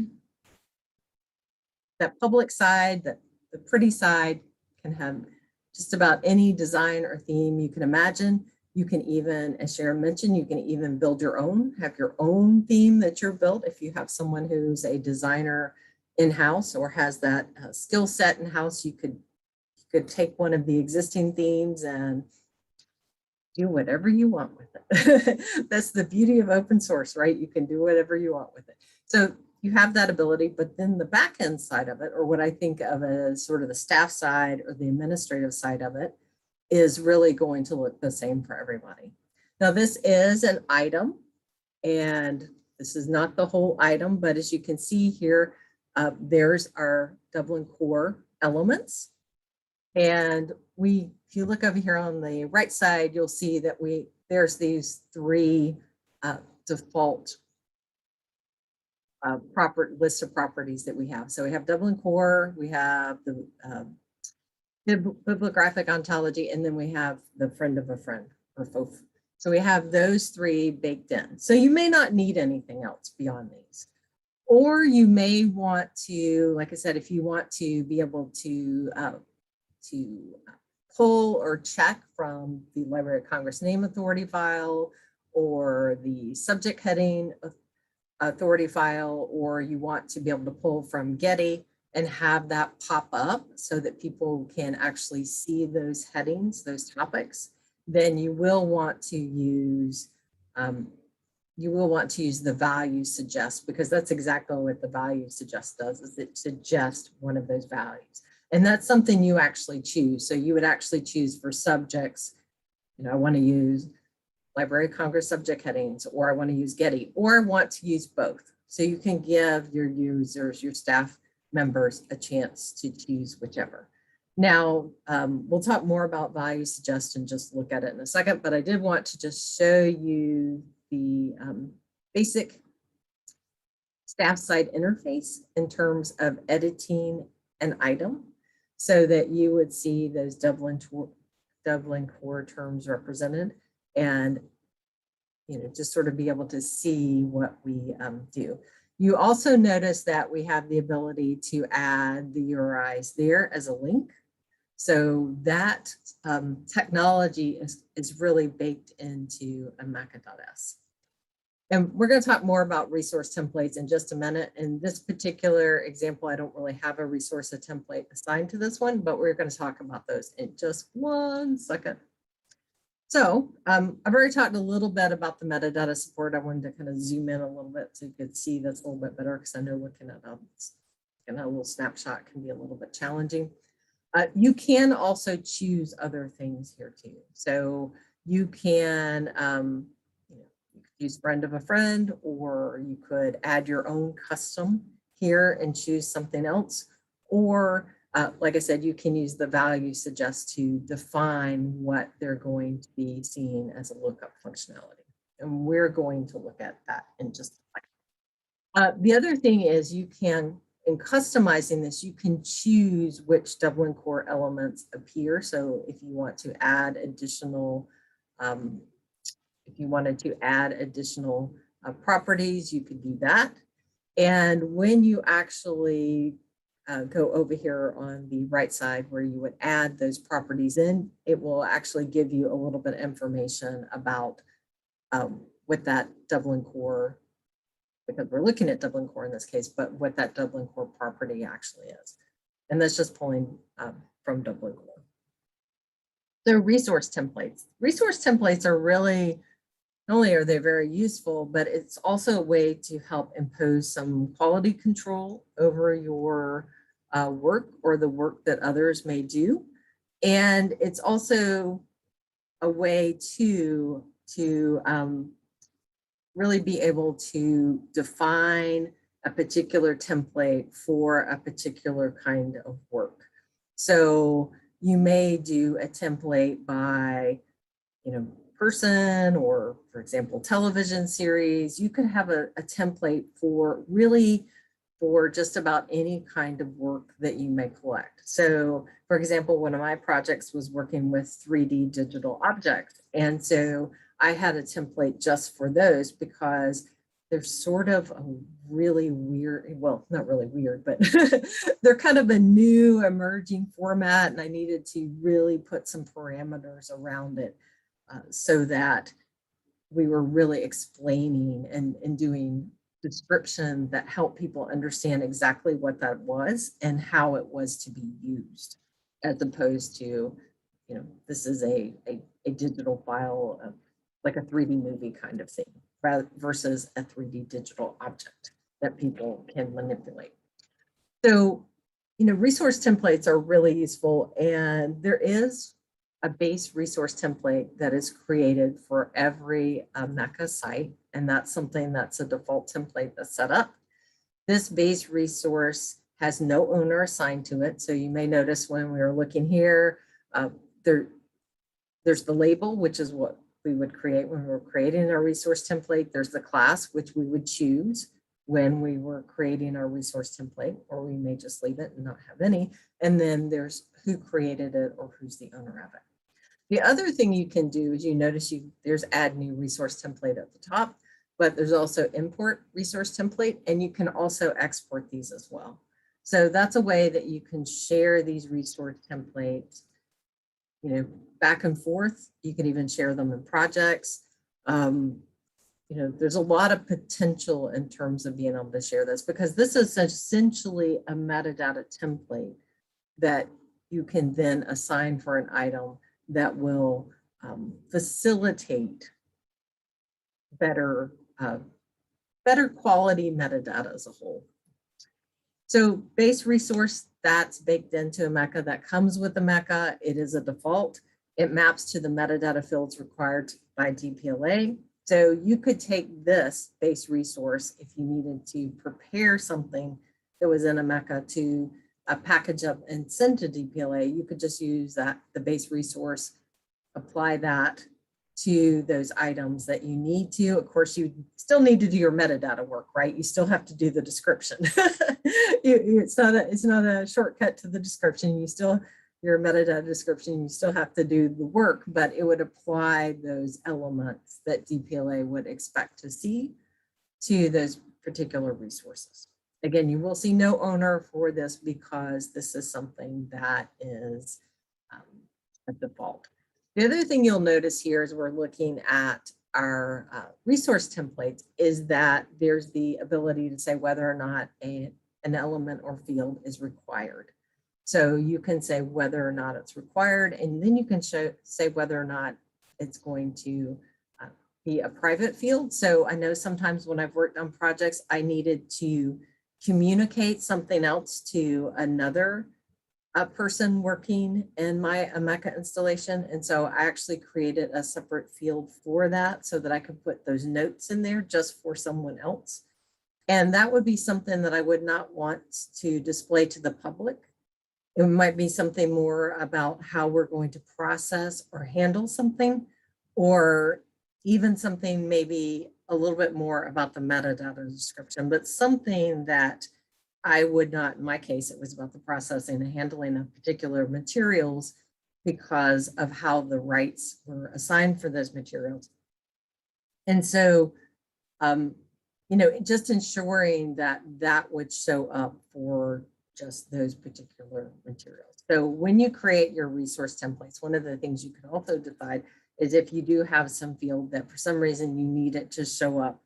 that public side, the pretty side can have just about any design or theme you can imagine. You can even, as Sharon mentioned, you can even build your own, have your own theme that you're built. If you have someone who's a designer in-house or has that skill set in-house, you could take one of the existing themes and do whatever you want with it. That's the beauty of open source, right? You can do whatever you want with it. So you have that ability, but then the back end side of it, or what I think of as sort of the staff side or the administrative side of it, is really going to look the same for everybody. Now this is an item, and this is not the whole item, but as you can see here, there's our Dublin Core elements. And if you look over here on the right side, you'll see that there's these 3 default list of properties that we have. So we have Dublin Core, we have the bibliographic ontology, and then we have the friend of a friend, or FOF. So we have those three baked in. So you may not need anything else beyond these. Or you may want to, like I said, if you want to be able to pull or check from the Library of Congress name authority file or the subject heading authority file, or you want to be able to pull from Getty and have that pop up so that people can actually see those headings, those topics, then you will want to use the value suggest, because that's exactly what the value suggest does, is it suggests one of those values. And that's something you actually choose. So you would actually choose for subjects, I want to use Library of Congress subject headings, or I want to use Getty, or I want to use both. So you can give your users, your staff members, a chance to choose whichever. Now, we'll talk more about value suggest and just look at it in a second, but I did want to just show you the basic staff side interface in terms of editing an item so that you would see those Dublin core terms represented and just sort of be able to see what we do. You also notice that we have the ability to add the URIs there as a link. So that technology is really baked into Omeka.s. And we're going to talk more about resource templates in just a minute. In this particular example, I don't really have a resource template assigned to this one, but we're going to talk about those in just 1 second. So I've already talked a little bit about the metadata support. I wanted to kind of zoom in a little bit so you could see this a little bit better, because I know looking at a little snapshot can be a little bit challenging. You can also choose other things here too. So you can use friend of a friend, or you could add your own custom here and choose something else. Or like I said, you can use the value suggest to define what they're going to be seeing as a lookup functionality. And we're going to look at that in just a second. The other thing is you can, in customizing this, you can choose which Dublin core elements appear. So if you want to add additional, if you wanted to add additional properties, you could do that. And when you actually go over here on the right side where you would add those properties in, it will actually give you a little bit of information about what that Dublin core, because we're looking at Dublin core in this case, but what that Dublin core property actually is. And that's just pulling from Dublin core. So resource templates. Resource templates are really, not only are they very useful, but it's also a way to help impose some quality control over your work or the work that others may do. And it's also a way to really be able to define a particular template for a particular kind of work. So you may do a template by, person, or for example, television series. You could have a template for just about any kind of work that you may collect. So for example, one of my projects was working with 3D digital objects. And so I had a template just for those because they're sort of a really weird, well, not really weird, but they're kind of a new emerging format. And I needed to really put some parameters around it so that we were really explaining and doing description that helped people understand exactly what that was and how it was to be used, as opposed to, this is a digital file of like a 3D movie kind of thing, versus a 3D digital object that people can manipulate. So, resource templates are really useful, and there is a base resource template that is created for every Omeka site, and that's something that's a default template that's set up. This base resource has no owner assigned to it, so you may notice when we were looking here, there's the label, which is what we would create when we were creating our resource template. There's the class, which we would choose when we were creating our resource template, or we may just leave it and not have any. And then there's who created it or who's the owner of it. The other thing you can do is you notice there's add new resource template at the top, but there's also import resource template, and you can also export these as well. So that's a way that you can share these resource templates, back and forth. You can even share them in projects. There's a lot of potential in terms of being able to share this, because this is essentially a metadata template that you can then assign for an item that will facilitate better quality metadata as a whole. So base resource, that's baked into Omeka, that comes with Omeka. It is a default. It maps to the metadata fields required by DPLA. So you could take this base resource if you needed to prepare something that was in Omeka to package up and send to DPLA. You could just use the base resource, apply that to those items that you need to. Of course, you still need to do your metadata work, right? You still have to do the description. It's not a shortcut to the description. Your metadata description, you still have to do the work, but it would apply those elements that DPLA would expect to see to those particular resources. Again, you will see no owner for this because this is something that is a default. The other thing you'll notice here as we're looking at our resource templates is that there's the ability to say whether or not an element or field is required. So you can say whether or not it's required, and then you can say whether or not it's going to be a private field. So I know sometimes when I've worked on projects, I needed to communicate something else to another person working in my Omeka installation. And so I actually created a separate field for that so that I could put those notes in there just for someone else. And that would be something that I would not want to display to the public. It might be something more about how we're going to process or handle something, or even something maybe a little bit more about the metadata description, but something that I would not, in my case, it was about the processing and handling of particular materials because of how the rights were assigned for those materials. And so, just ensuring that that would show up for just those particular materials. So when you create your resource templates, one of the things you can also decide is if you do have some field that for some reason you need it to show up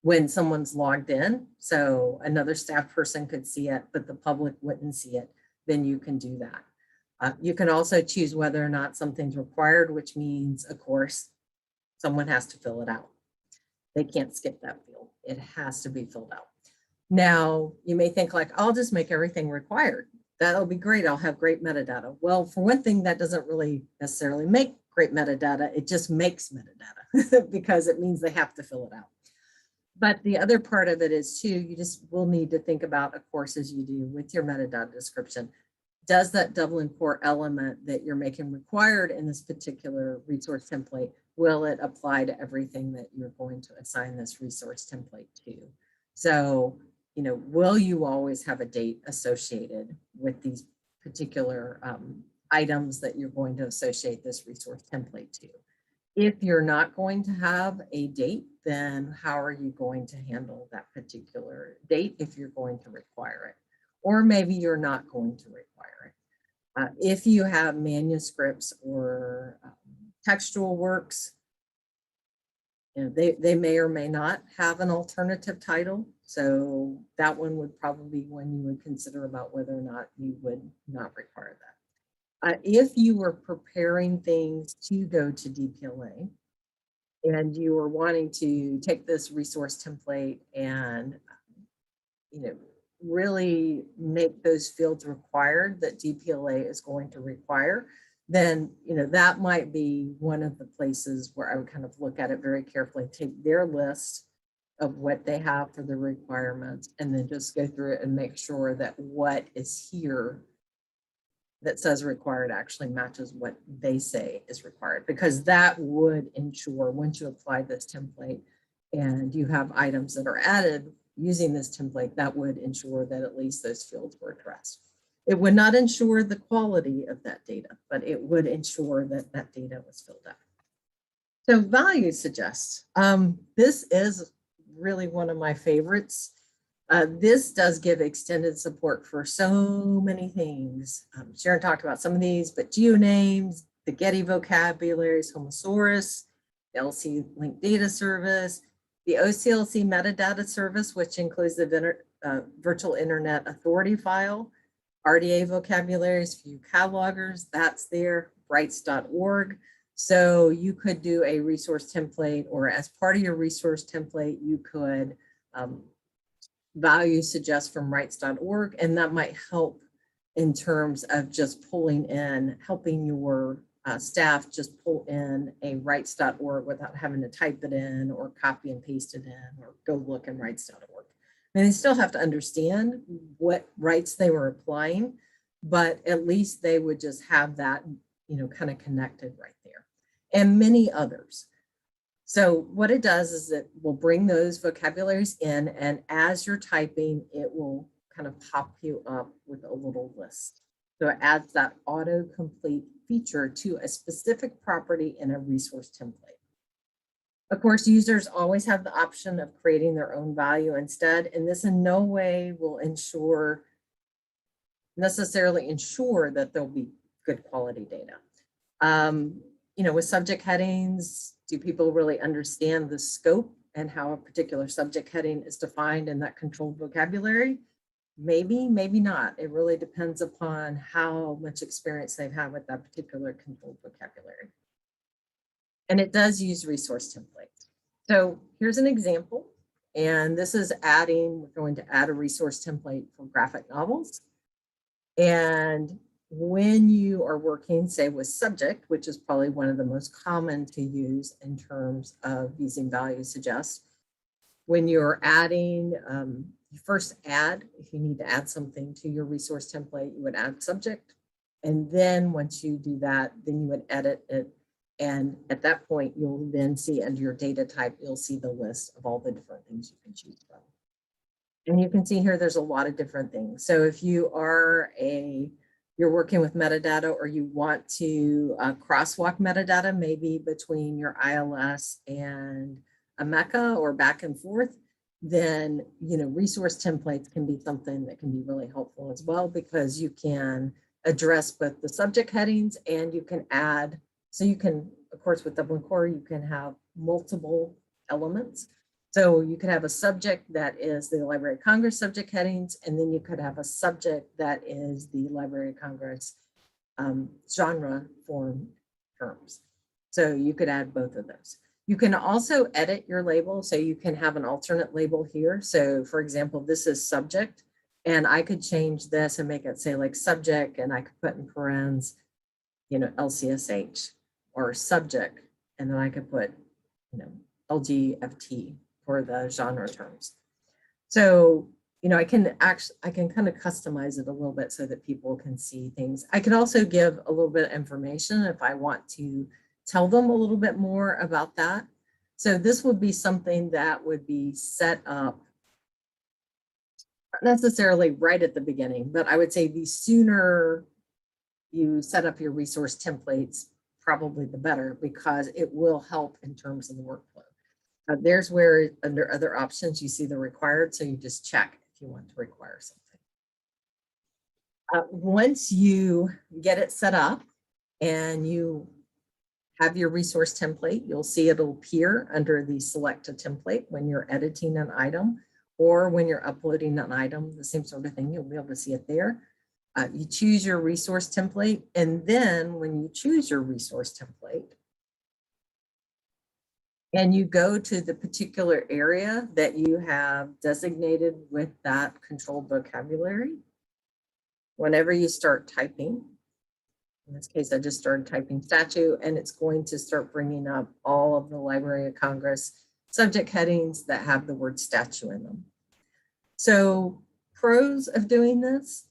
when someone's logged in, so another staff person could see it, but the public wouldn't see it, then you can do that. You can also choose whether or not something's required, which means, of course, someone has to fill it out. They can't skip that field. It has to be filled out. Now, you may think like, I'll just make everything required. That'll be great. I'll have great metadata. Well, for one thing, that doesn't really necessarily make great metadata. It just makes metadata because it means they have to fill it out. But the other part of it is too, you just will need to think about, of course, as you do with your metadata description, does that Dublin core element that you're making required in this particular resource template, will it apply to everything that you're going to assign this resource template to? So, will you always have a date associated with these particular items that you're going to associate this resource template to? If you're not going to have a date, then how are you going to handle that particular date if you're going to require it? Or maybe you're not going to require it. If you have manuscripts or textual works, they may or may not have an alternative title. So that one would probably be one you would consider about whether or not you would not require that. If you were preparing things to go to DPLA and you were wanting to take this resource template and really make those fields required that DPLA is going to require, then that might be one of the places where I would kind of look at it very carefully, take their list of what they have for the requirements, and then just go through it and make sure that what is here that says required actually matches what they say is required, because that would ensure once you apply this template and you have items that are added using this template, that would ensure that at least those fields were addressed. It would not ensure the quality of that data, but it would ensure that that data was filled out. So value suggests. This is really one of my favorites. This does give extended support for so many things. Sharon talked about some of these, but geonames, the Getty vocabularies, Homosaurus, the LC Link Data Service, the OCLC metadata service, which includes the Virtual Internet Authority file, RDA vocabularies, view catalogers, that's there, rights.org. So you could do a resource template, or as part of your resource template, you could value suggest from rights.org, and that might help in terms of just pulling in, helping your staff just pull in a rights.org without having to type it in or copy and paste it in or go look in rights.org. And they still have to understand what rights they were applying, but at least they would just have that, you know, kind of connected right there, and many others. So what it does is it will bring those vocabularies in, and as you're typing, it will kind of pop you up with a little list. So it adds that autocomplete feature to a specific property in a resource template. Of course, users always have the option of creating their own value instead, and this in no way will necessarily ensure that there'll be good quality data. You know, with subject headings, do people really understand the scope and how a particular subject heading is defined in that controlled vocabulary? Maybe, maybe not. It really depends upon how much experience they've had with that particular controlled vocabulary. And it does use resource templates. So here's an example. And this is we're going to add a resource template for graphic novels. And when you are working, say, with subject, which is probably one of the most common to use in terms of using value suggest, when you're adding, you first add, if you need to add something to your resource template, you would add subject. And then once you do that, then you would edit it. And at that point, you'll then see under your data type, you'll see the list of all the different things you can choose from. And you can see here, there's a lot of different things. So if you're working with metadata, or you want to crosswalk metadata, maybe between your ILS and Omeka or back and forth, then, you know, resource templates can be something that can be really helpful as well, because you can address both the subject headings and you can add. So you can, of course, with Dublin Core, you can have multiple elements. So you could have a subject that is the Library of Congress subject headings, and then you could have a subject that is the Library of Congress genre form terms. So you could add both of those. You can also edit your label. So you can have an alternate label here. So for example, this is subject, and I could change this and make it say like subject, and I could put in parentheses, you know, LCSH, or subject, and then I could put, you know, LGFT for the genre terms. So, you know, I can kind of customize it a little bit so that people can see things. I could also give a little bit of information if I want to tell them a little bit more about that. So this would be something that would be set up, not necessarily right at the beginning, but I would say the sooner you set up your resource templates, probably the better, because it will help in terms of the workflow. There's where under other options, you see the required. So you just check if you want to require something. Once you get it set up and you have your resource template, you'll see it'll appear under the select a template when you're editing an item, or when you're uploading an item, the same sort of thing, you'll be able to see it there. You choose your resource template, and then when you choose your resource template and you go to the particular area that you have designated with that controlled vocabulary, whenever you start typing, in this case, I just started typing statue, and it's going to start bringing up all of the Library of Congress subject headings that have the word statue in them. So pros of doing this,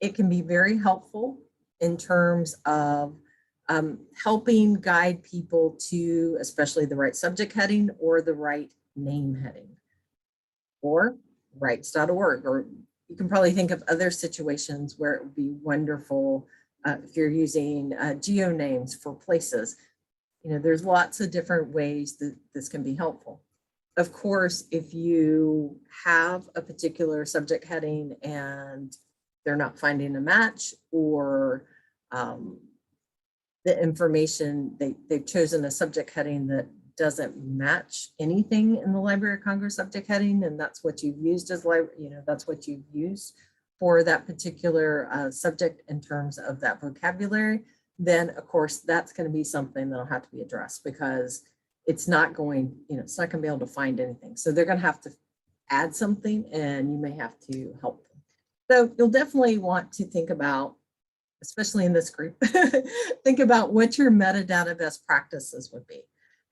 it can be very helpful in terms of helping guide people to especially the right subject heading or the right name heading, or rights.org, or you can probably think of other situations where it would be wonderful if you're using geo names for places. You know, there's lots of different ways that this can be helpful. Of course, if you have a particular subject heading and they're not finding a match, or the information, they've chosen a subject heading that doesn't match anything in the Library of Congress subject heading, and that's what you've used as that's what you've used for that particular subject in terms of that vocabulary, then of course that's going to be something that'll have to be addressed, because it's not going, it's not going to be able to find anything. So they're going to have to add something, and you may have to help them. So you'll definitely want to think about, especially in this group, think about what your metadata best practices would be.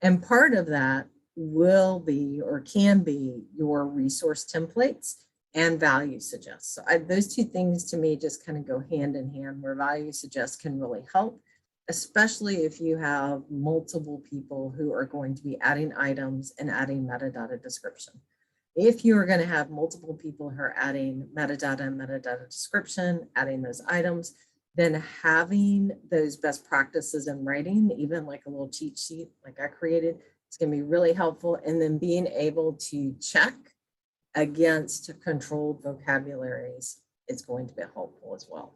And part of that will be, or can be, your resource templates and value suggest. So those two things to me just kind of go hand in hand, where value suggest can really help, especially if you have multiple people who are going to be adding items and adding metadata description. If you are going to have multiple people who are adding metadata and metadata description, adding those items, then having those best practices in writing, even like a little cheat sheet like I created, it's going to be really helpful. And then being able to check against controlled vocabularies is going to be helpful as well.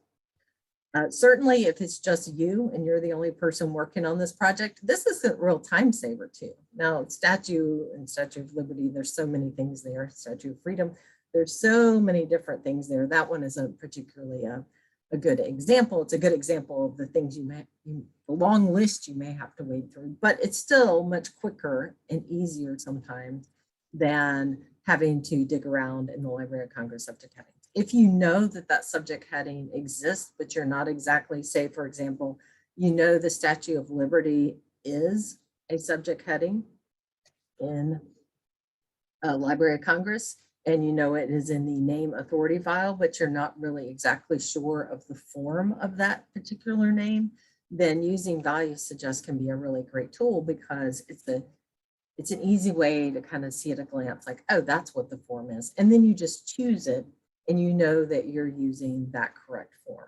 Certainly, if it's just you and you're the only person working on this project, this is a real time saver too. Now, Statue of Liberty, there's so many things there. Statue of Freedom, there's so many different things there. That one isn't particularly a good example. It's a good example of the things the long list you may have to wade through, but it's still much quicker and easier sometimes than having to dig around in the Library of Congress subject headings. If you know that that subject heading exists, but you're not exactly, say, for example, the Statue of Liberty is a subject heading in Library of Congress, and it is in the name authority file, but you're not really exactly sure of the form of that particular name, then using value suggest can be a really great tool, because it's an easy way to kind of see at a glance, like, oh, that's what the form is. And then you just choose it, and you know that you're using that correct form.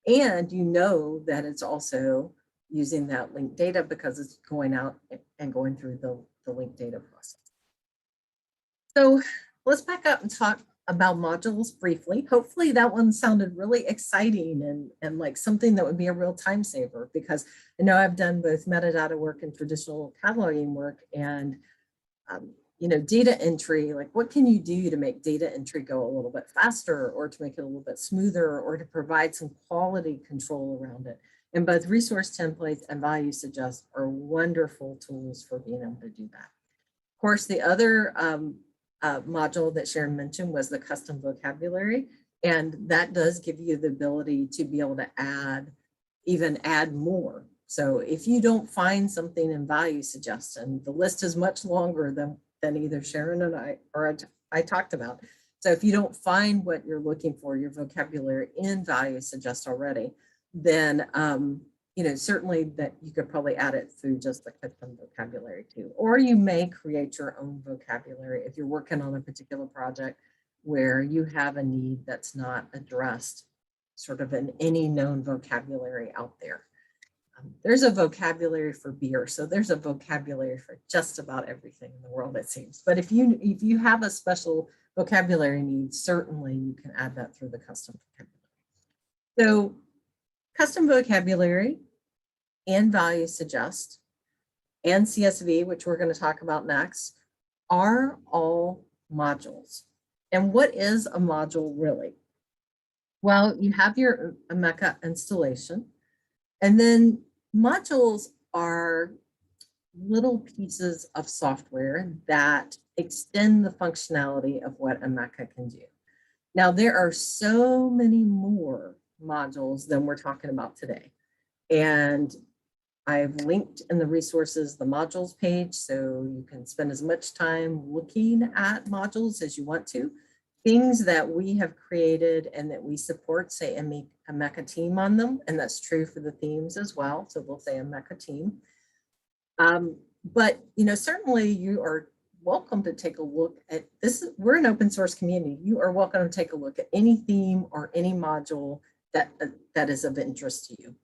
And you know that it's also using that linked data, because it's going out and going through the linked data process. So let's back up and talk about modules briefly. Hopefully that one sounded really exciting and like something that would be a real time saver, because I know I've done both metadata work and traditional cataloging work, and data entry, like what can you do to make data entry go a little bit faster, or to make it a little bit smoother, or to provide some quality control around it. And both resource templates and value suggest are wonderful tools for being able to do that. Of course, the other module that Sharon mentioned was the custom vocabulary. And that does give you the ability to be able to even add more. So if you don't find something in value suggest, and the list is much longer than either Sharon and I talked about. So if you don't find what you're looking for, your vocabulary in value suggest already, then certainly that you could probably add it through just the custom vocabulary too. Or you may create your own vocabulary if you're working on a particular project where you have a need that's not addressed sort of in any known vocabulary out there. There's a vocabulary for beer, so there's a vocabulary for just about everything in the world, it seems. But if you have a special vocabulary need, certainly you can add that through the custom vocabulary. So custom vocabulary and value suggest and CSV, which we're going to talk about next, are all modules. And what is a module really? Well, you have your Omeka installation, and then modules are little pieces of software that extend the functionality of what Omeka can do. Now, there are so many more modules than we're talking about today. And I've linked in the resources the modules page, so you can spend as much time looking at modules as you want to. Things that we have created and that we support say Omeka team on them, and that's true for the themes as well. So we'll say Omeka team. But certainly you are welcome to take a look at this. We're an open source community. You are welcome to take a look at any theme or any module that is of interest to you,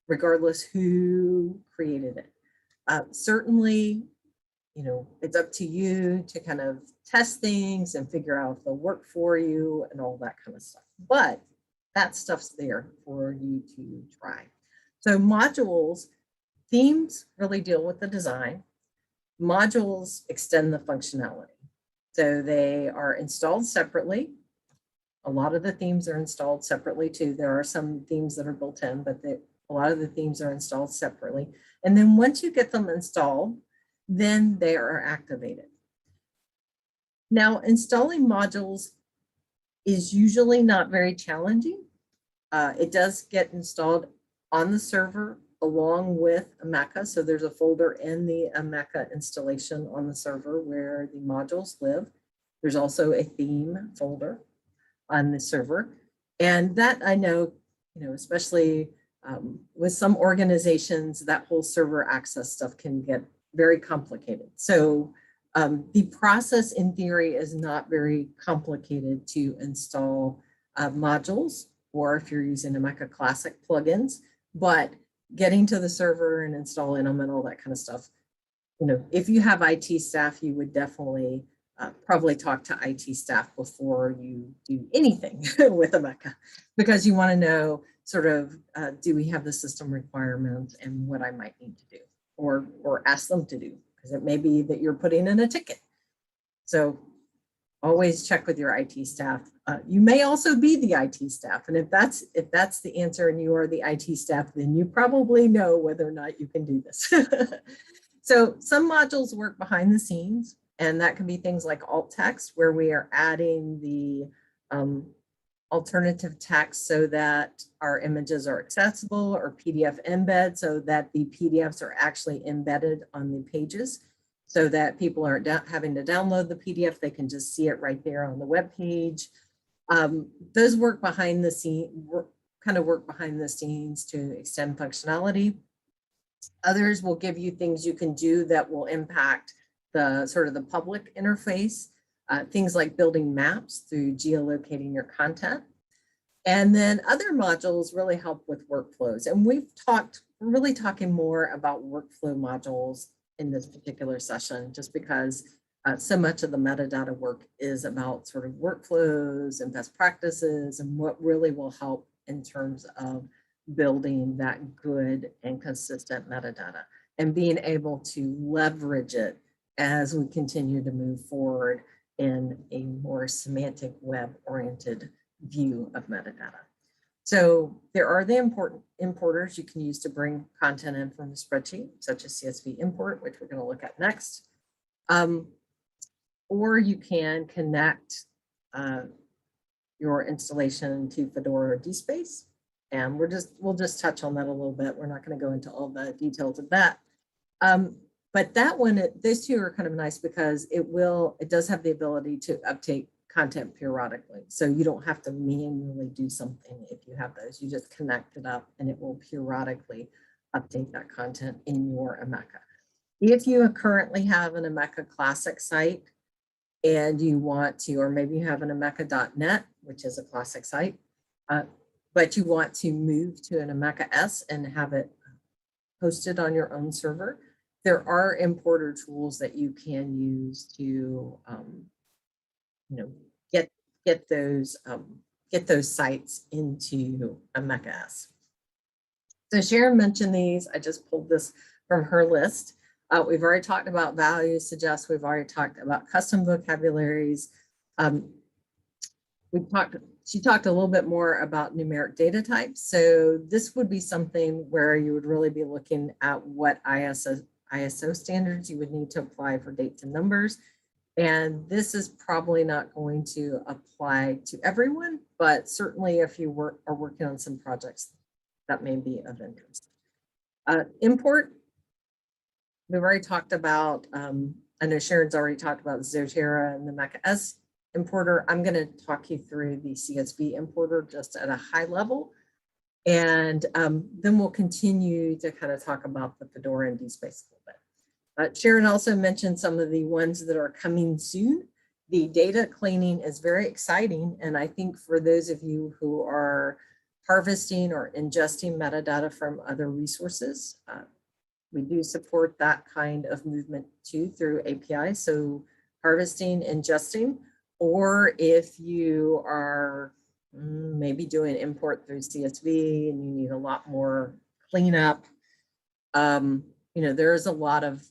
regardless who created it. Certainly, you know, it's up to you to kind of test things and figure out if they'll work for you and all that kind of stuff. But that stuff's there for you to try. So modules, themes really deal with the design. Modules extend the functionality. So they are installed separately. A lot of the themes are installed separately too. There are some themes that are built in, but a lot of the themes are installed separately. And then once you get them installed, then they are activated. Now, installing modules is usually not very challenging. It does get installed on the server along with Omeka. So there's a folder in the Omeka installation on the server where the modules live. There's also a theme folder on the server. And that I know, you know, especially with some organizations, that whole server access stuff can get very complicated. So the process in theory is not very complicated to install modules, or if you're using Omeka Classic plugins, but getting to the server and installing them and all that kind of stuff, you know, if you have IT staff, you would definitely probably talk to IT staff before you do anything with Omeka, because you want to know sort of, do we have the system requirements and what I might need to do, or ask them to do, because it may be that you're putting in a ticket. So always check with your IT staff. You may also be the IT staff, and if that's the answer and you are the IT staff, then you probably know whether or not you can do this. So some modules work behind the scenes, and that can be things like alt text, where we are adding the alternative text so that our images are accessible, or PDF embed so that the PDFs are actually embedded on the pages, so that people aren't having to download the PDF. They can just see it right there on the web page. Those work behind the scene, work behind the scenes to extend functionality. Others will give you things you can do that will impact the sort of the public interface, things like building maps through geolocating your content. And then other modules really help with workflows. And we're really talking more about workflow modules in this particular session, just because so much of the metadata work is about sort of workflows and best practices and what really will help in terms of building that good and consistent metadata and being able to leverage it as we continue to move forward in a more semantic web-oriented view of metadata. So there are the importers you can use to bring content in from a spreadsheet, such as CSV import, which we're going to look at next. Or you can connect your installation to Fedora or DSpace. And we'll just touch on that a little bit. We're not going to go into all the details of that. But that one, those two are kind of nice because it does have the ability to update content periodically. So you don't have to manually do something if you have those. You just connect it up and it will periodically update that content in your Omeka. If you currently have an Omeka Classic site and you want to, or maybe you have an Omeka.net, which is a classic site, but you want to move to an Omeka S and have it hosted on your own server, there are importer tools that you can use to, get those sites into Omeka S. So Sharon mentioned these. I just pulled this from her list. We've already talked about values suggest. We've already talked about custom vocabularies. She talked a little bit more about numeric data types. So this would be something where you would really be looking at what ISO standards you would need to apply for dates and numbers. And this is probably not going to apply to everyone, but certainly if you are working on some projects, that may be of interest. Import, we've already talked about, I know Sharon's already talked about Zotero and the Omeka S importer. I'm going to talk you through the CSV importer just at a high level. And then we'll continue to kind of talk about the Fedora and DSpace a little bit. Sharon also mentioned some of the ones that are coming soon. The data cleaning is very exciting. And I think for those of you who are harvesting or ingesting metadata from other resources, we do support that kind of movement too through API. So harvesting, ingesting, or if you are maybe doing import through CSV and you need a lot more cleanup, you know, there is a lot of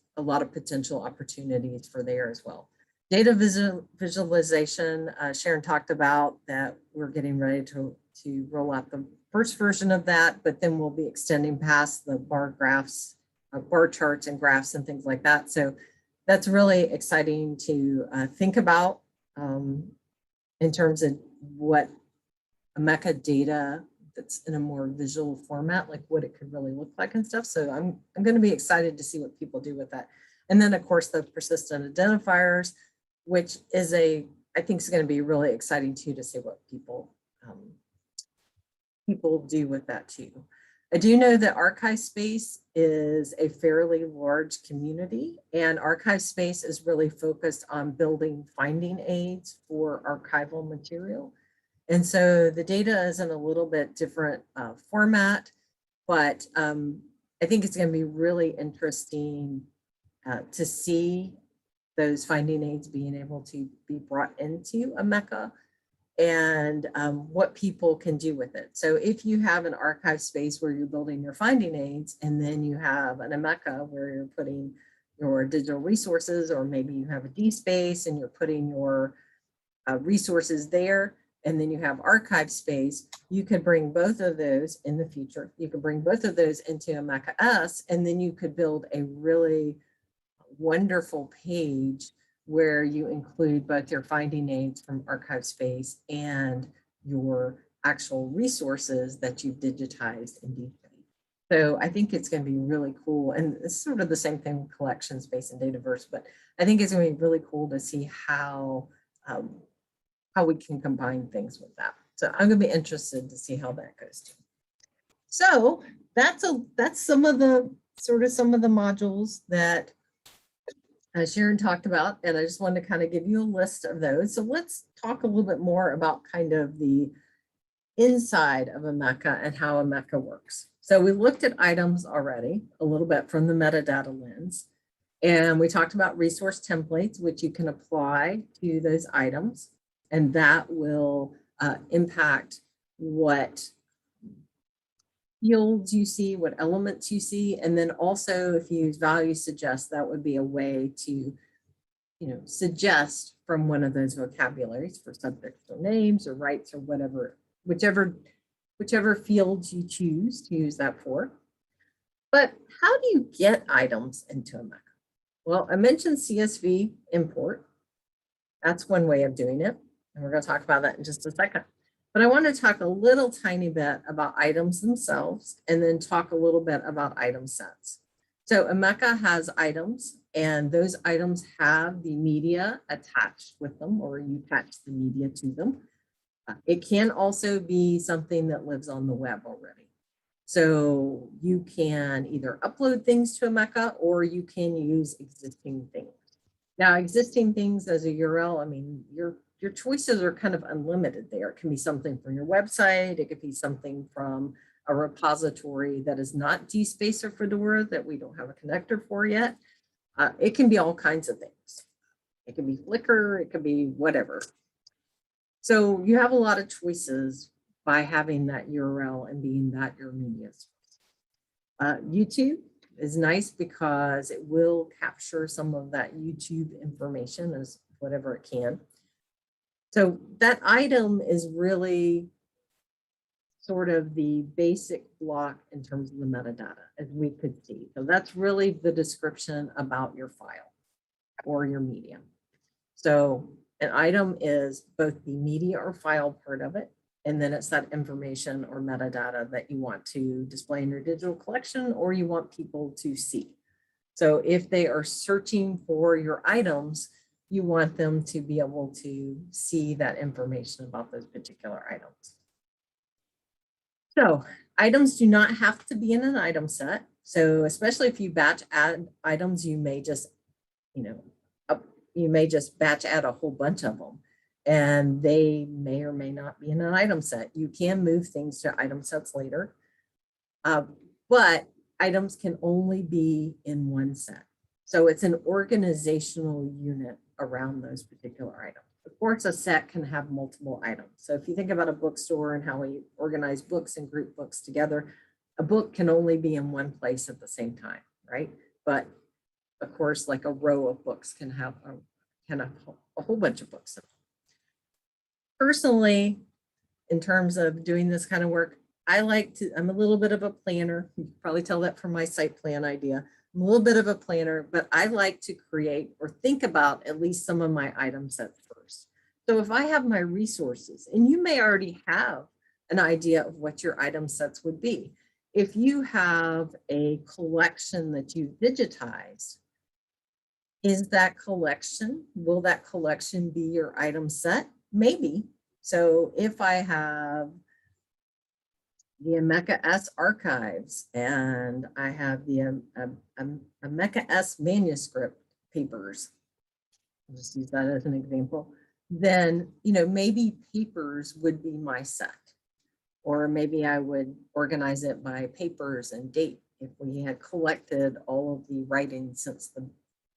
potential opportunities for there as well. Data visualization, Sharon talked about that we're getting ready to roll out the first version of that, but then we'll be extending past the bar graphs, bar charts and graphs and things like that. So that's really exciting to think about in terms of what Omeka data that's in a more visual format, like what it could really look like and stuff. So I'm going to be excited to see what people do with that. And then of course the persistent identifiers, which is I think is going to be really exciting too, to see what people do with that too. I do know that ArchiveSpace is a fairly large community, and ArchiveSpace is really focused on building finding aids for archival material. And so the data is in a little bit different format, but I think it's going to be really interesting to see those finding aids being able to be brought into Omeka and what people can do with it. So if you have an ArchiveSpace where you're building your finding aids, and then you have an Omeka where you're putting your digital resources, or maybe you have a DSpace and you're putting your resources there, and then you have ArchiveSpace, you could bring both of those in the future. You could bring both of those into Omeka S, and then you could build a really wonderful page where you include both your finding aids from ArchiveSpace and your actual resources that you've digitized in DSpace. So I think it's going to be really cool. And it's sort of the same thing with collection space and Dataverse, but I think it's going to be really cool to see how we can combine things with that. So I'm going to be interested to see how that goes too. So that's some of the modules that Sharon talked about, and I just wanted to kind of give you a list of those. So let's talk a little bit more about kind of the inside of Omeka and how Omeka works. So we looked at items already a little bit from the metadata lens, and we talked about resource templates, which you can apply to those items, and that will impact what fields you see, what elements you see. And then also if you use value suggest, that would be a way to, you know, suggest from one of those vocabularies for subjects or names or rights or whatever, whichever fields you choose to use that for. But how do you get items into Omeka? Well, I mentioned CSV import. That's one way of doing it. And we're going to talk about that in just a second. But I want to talk a little tiny bit about items themselves, and then talk a little bit about item sets. So Omeka has items, and those items have the media attached with them, or you attach the media to them. It can also be something that lives on the web already. So you can either upload things to Omeka, or you can use existing things. Now, existing things as a URL, I mean, your choices are kind of unlimited there. It can be something from your website. It could be something from a repository that is not DSpace or Fedora that we don't have a connector for yet. It can be all kinds of things. It can be Flickr, it could be whatever. So you have a lot of choices by having that URL and being that your media source. YouTube is nice because it will capture some of that YouTube information as whatever it can. So that item is really sort of the basic block in terms of the metadata, as we could see. So that's really the description about your file or your media. So an item is both the media or file part of it, and then it's that information or metadata that you want to display in your digital collection or you want people to see. So if they are searching for your items, you want them to be able to see that information about those particular items. So items do not have to be in an item set. So especially if you batch add items, you may just, you may just batch add a whole bunch of them, and they may or may not be in an item set. You can move things to item sets later, but items can only be in one set. So it's an organizational unit around those particular items. Of course, a set can have multiple items. So if you think about a bookstore and how we organize books and group books together, a book can only be in one place at the same time, right? But of course, like a row of books can have a whole bunch of books. Personally, in terms of doing this kind of work, I'm a little bit of a planner. You can probably tell that from my site plan idea. I'm a little bit of a planner, but I like to create or think about at least some of my item sets first. So if I have my resources, and you may already have an idea of what your item sets would be. If you have a collection that you've digitized, will that collection be your item set? Maybe. So if I have the Omeka S archives and I have the Omeka S manuscript papers, I'll just use that as an example, then, maybe papers would be my set. Or maybe I would organize it by papers and date if we had collected all of the writings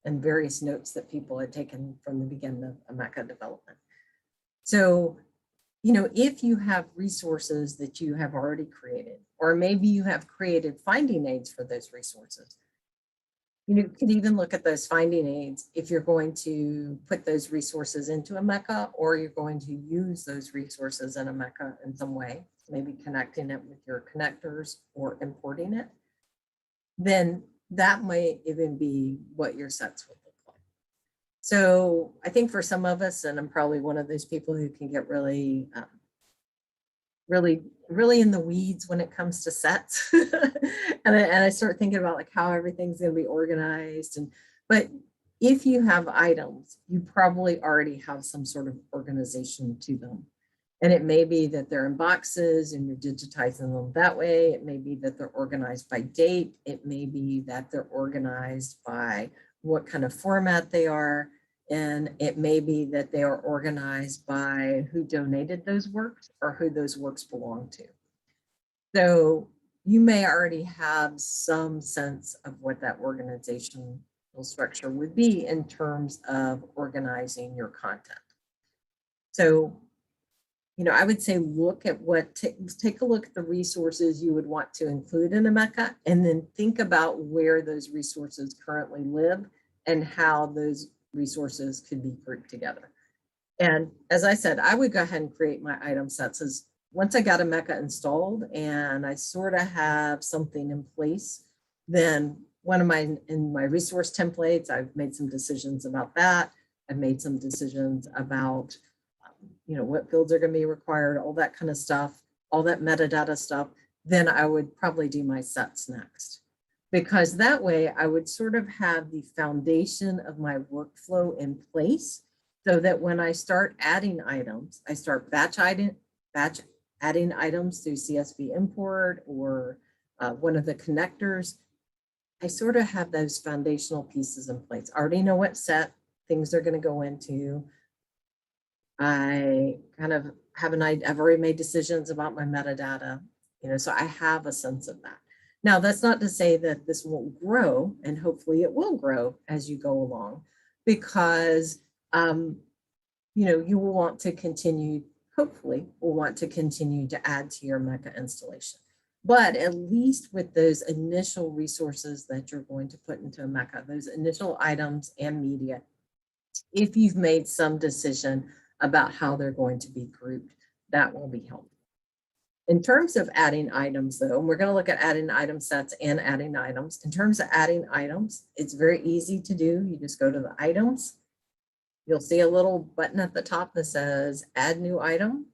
and various notes that people had taken from the beginning of Omeka development. So, if you have resources that you have already created, or maybe you have created finding aids for those resources, you could even look at those finding aids if you're going to put those resources into Omeka, or you're going to use those resources in Omeka in some way, maybe connecting it with your connectors or importing it, then that might even be what your sets would look like. So I think for some of us, and I'm probably one of those people who can get really in the weeds when it comes to sets. and I start thinking about like how everything's going to be organized. But if you have items, you probably already have some sort of organization to them. And it may be that they're in boxes and you're digitizing them that way. It may be that they're organized by date. It may be that they're organized by what kind of format they are. And it may be that they are organized by who donated those works or who those works belong to. So you may already have some sense of what that organizational structure would be in terms of organizing your content. So, I would say look at take a look at the resources you would want to include in Omeka, and then think about where those resources currently live and how those resources could be grouped together. And as I said, I would go ahead and create my item sets as once I got Omeka installed and I sort of have something in place, then in my resource templates, I've made some decisions about that. I've made some decisions about what fields are going to be required, all that kind of stuff, all that metadata stuff. Then I would probably do my sets next, because that way I would sort of have the foundation of my workflow in place, so that when I start adding items, I start batch adding items through CSV import or one of the connectors. I sort of have those foundational pieces in place. I already know what set things are going to go into. I kind of have I've already made decisions about my metadata, so I have a sense of that. Now, that's not to say that this won't grow, and hopefully it will grow as you go along, because, you will want to continue, hopefully will want to continue to add to your Omeka installation. But at least with those initial resources that you're going to put into Omeka, those initial items and media, if you've made some decision about how they're going to be grouped, that will be helpful. In terms of adding items though, and we're going to look at adding item sets and adding items. In terms of adding items, it's very easy to do. You just go to the items. You'll see a little button at the top that says add new item.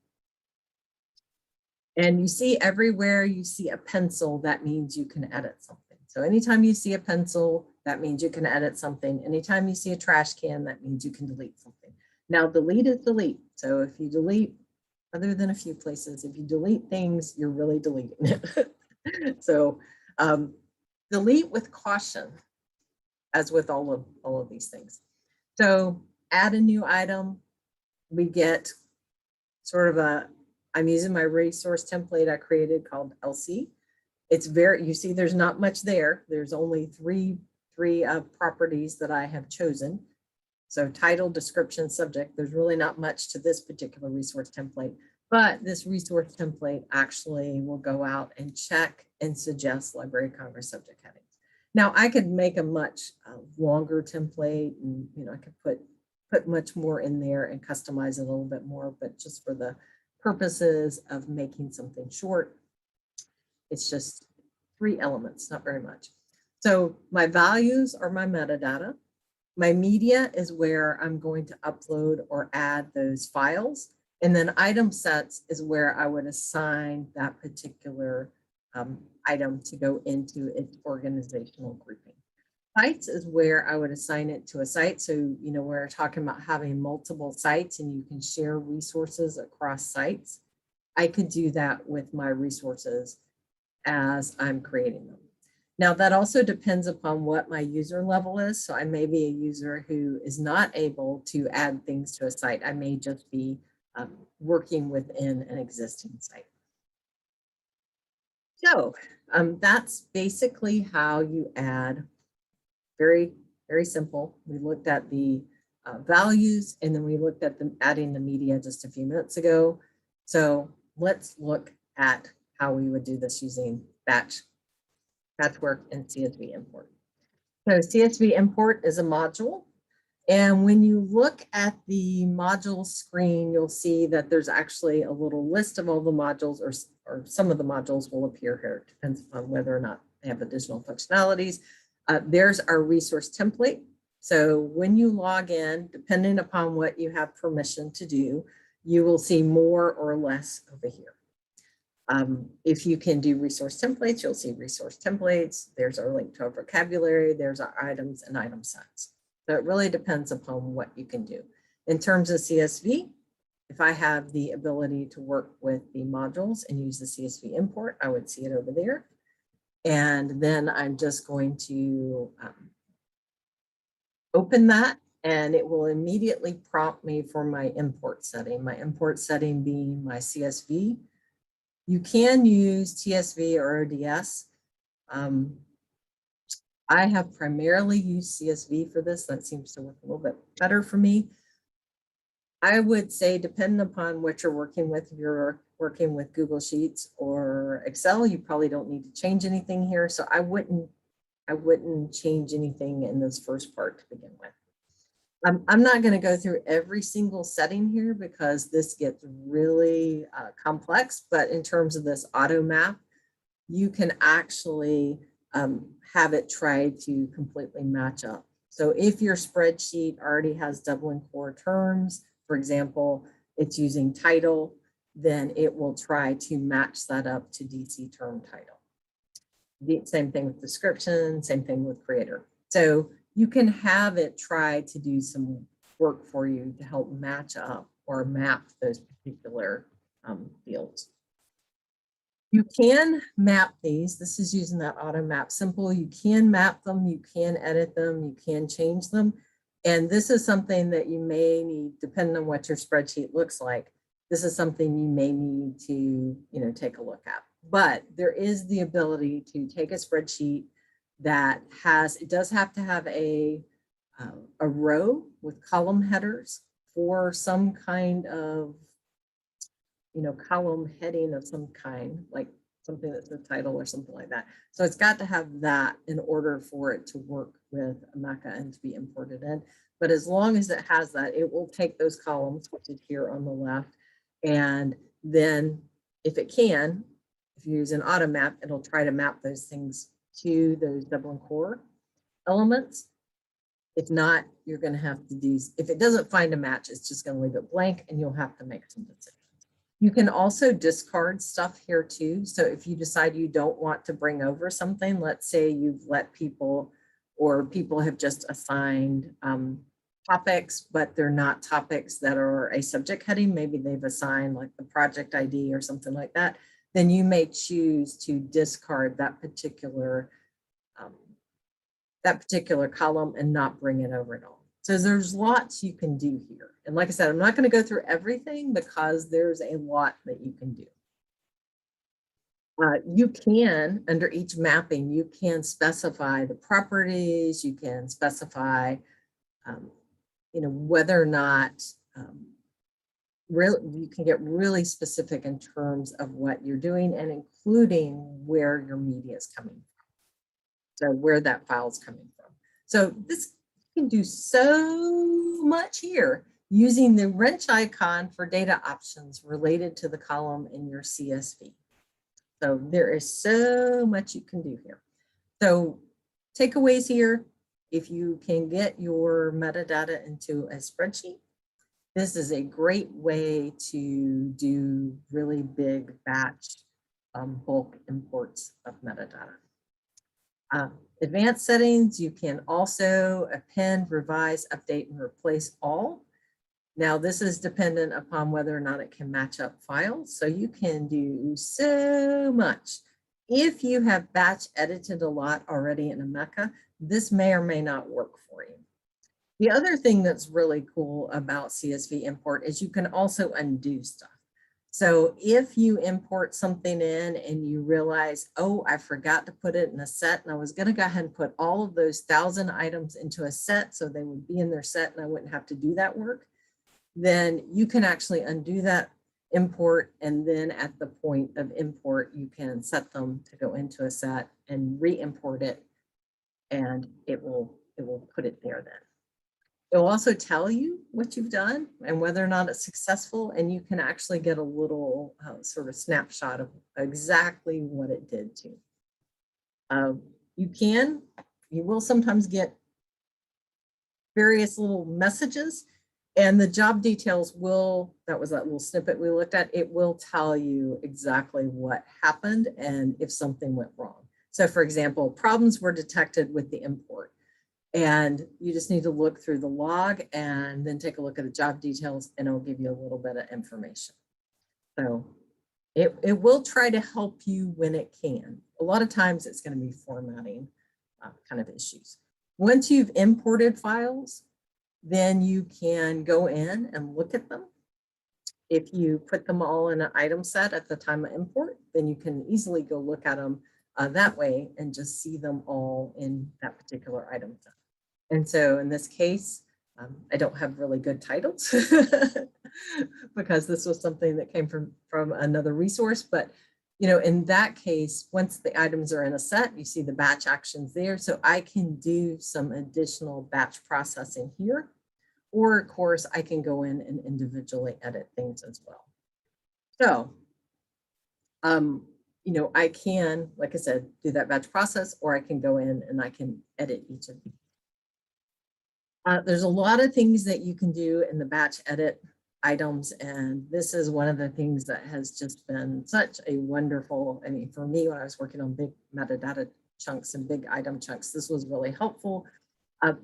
And you see everywhere you see a pencil, that means you can edit something. So anytime you see a pencil, that means you can edit something. Anytime you see a trash can, that means you can delete something. Now, delete is delete. So if you delete, other than a few places, if you delete things, you're really deleting it. So delete with caution, as with all of these things. So add a new item, we get sort of I'm using my resource template I created called LC. It's you see there's not much there. There's only three properties that I have chosen. So title, description, subject, there's really not much to this particular resource template, but this resource template actually will go out and check and suggest Library of Congress subject headings. Now I could make a much longer template, and I could put much more in there and customize it a little bit more, but just for the purposes of making something short, it's just 3 elements, not very much. So my values are my metadata. My media is where I'm going to upload or add those files. And then item sets is where I would assign that particular item to go into its organizational grouping. Sites is where I would assign it to a site. So, we're talking about having multiple sites and you can share resources across sites. I could do that with my resources as I'm creating them. Now that also depends upon what my user level is. So I may be a user who is not able to add things to a site. I may just be working within an existing site. So that's basically how you add. Very, very simple. We looked at the values, and then we looked at adding the media just a few minutes ago. So let's look at how we would do this using Patchwork and CSV import. So CSV import is a module. And when you look at the module screen, you'll see that there's actually a little list of all the modules, or some of the modules will appear here. It depends on whether or not they have additional functionalities. There's our resource template. So when you log in, depending upon what you have permission to do, you will see more or less over here. If you can do resource templates, you'll see resource templates. There's our link to our vocabulary. There's our items and item sets. So it really depends upon what you can do. In terms of CSV, if I have the ability to work with the modules and use the CSV import, I would see it over there. And then I'm just going to open that, and it will immediately prompt me for my import setting being my CSV. You can use TSV or ODS. I have primarily used CSV for this. That seems to work a little bit better for me. I would say, depending upon what you're working with, if you're working with Google Sheets or Excel, you probably don't need to change anything here. So I wouldn't change anything in this first part to begin with. I'm not going to go through every single setting here because this gets really complex, but in terms of this auto map, you can actually have it try to completely match up. So if your spreadsheet already has Dublin core terms, for example, it's using title, then it will try to match that up to DC term title. Same thing with description, same thing with creator. So you can have it try to do some work for you to help match up or map those particular fields. You can map these. This is using that auto map simple. You can map them, you can edit them, you can change them. And this is something that you may need, depending on what your spreadsheet looks like. This is something you may need to, take a look at. But there is the ability to take a spreadsheet that it does have to have a row with column headers for some kind of, column heading of some kind, like something that's the title or something like that. So it's got to have that in order for it to work with Omeka and to be imported in. But as long as it has that, it will take those columns, which is here on the left, and then if it can, if you use an auto map, it'll try to map those things to those Dublin core elements. If not, you're going to have to do, if it doesn't find a match, it's just going to leave it blank and you'll have to make some decisions. You can also discard stuff here too. So if you decide you don't want to bring over something, let's say you've let people, or people have just assigned topics, but they're not topics that are a subject heading. Maybe they've assigned like the project ID or something like that. Then you may choose to discard that particular that particular column and not bring it over at all. So there's lots you can do here. And like I said, I'm not going to go through everything because there's a lot that you can do. You can, under each mapping, you can specify the properties, you can specify, whether or not really, you can get really specific in terms of what you're doing and including where your media is coming from. So where that file is coming from. So this can do so much here using the wrench icon for data options related to the column in your CSV. So there is so much you can do here. So takeaways here, if you can get your metadata into a spreadsheet, this is a great way to do really big batch bulk imports of metadata. Advanced settings, you can also append, revise, update, and replace all. Now, this is dependent upon whether or not it can match up files. So you can do so much. If you have batch edited a lot already in Omeka, this may or may not work for you. The other thing that's really cool about CSV import is you can also undo stuff. So if you import something in and you realize, oh, I forgot to put it in a set, and I was going to go ahead and put all of those 1,000 items into a set so they would be in their set and I wouldn't have to do that work, then you can actually undo that import, and then at the point of import, you can set them to go into a set and re-import it, and it will put it there then. It will also tell you what you've done and whether or not it's successful, and you can actually get a little sort of snapshot of exactly what it did to. You will sometimes get various little messages, and the job details will, that was that little snippet we looked at, it will tell you exactly what happened and if something went wrong. So for example, problems were detected with the import. And you just need to look through the log and then take a look at the job details, and it'll give you a little bit of information. So it will try to help you when it can. A lot of times it's going to be formatting kind of issues. Once you've imported files, then you can go in and look at them. If you put them all in an item set at the time of import, then you can easily go look at them that way and just see them all in that particular item set. And so in this case, I don't have really good titles because this was something that came from another resource. But in that case, once the items are in a set, you see the batch actions there. So I can do some additional batch processing here. Or of course, I can go in and individually edit things as well. So, I can, like I said, do that batch process, or I can go in and I can edit each of these. There's a lot of things that you can do in the batch edit items, and this is one of the things that has just been such a wonderful, for me, when I was working on big metadata chunks and big item chunks, this was really helpful.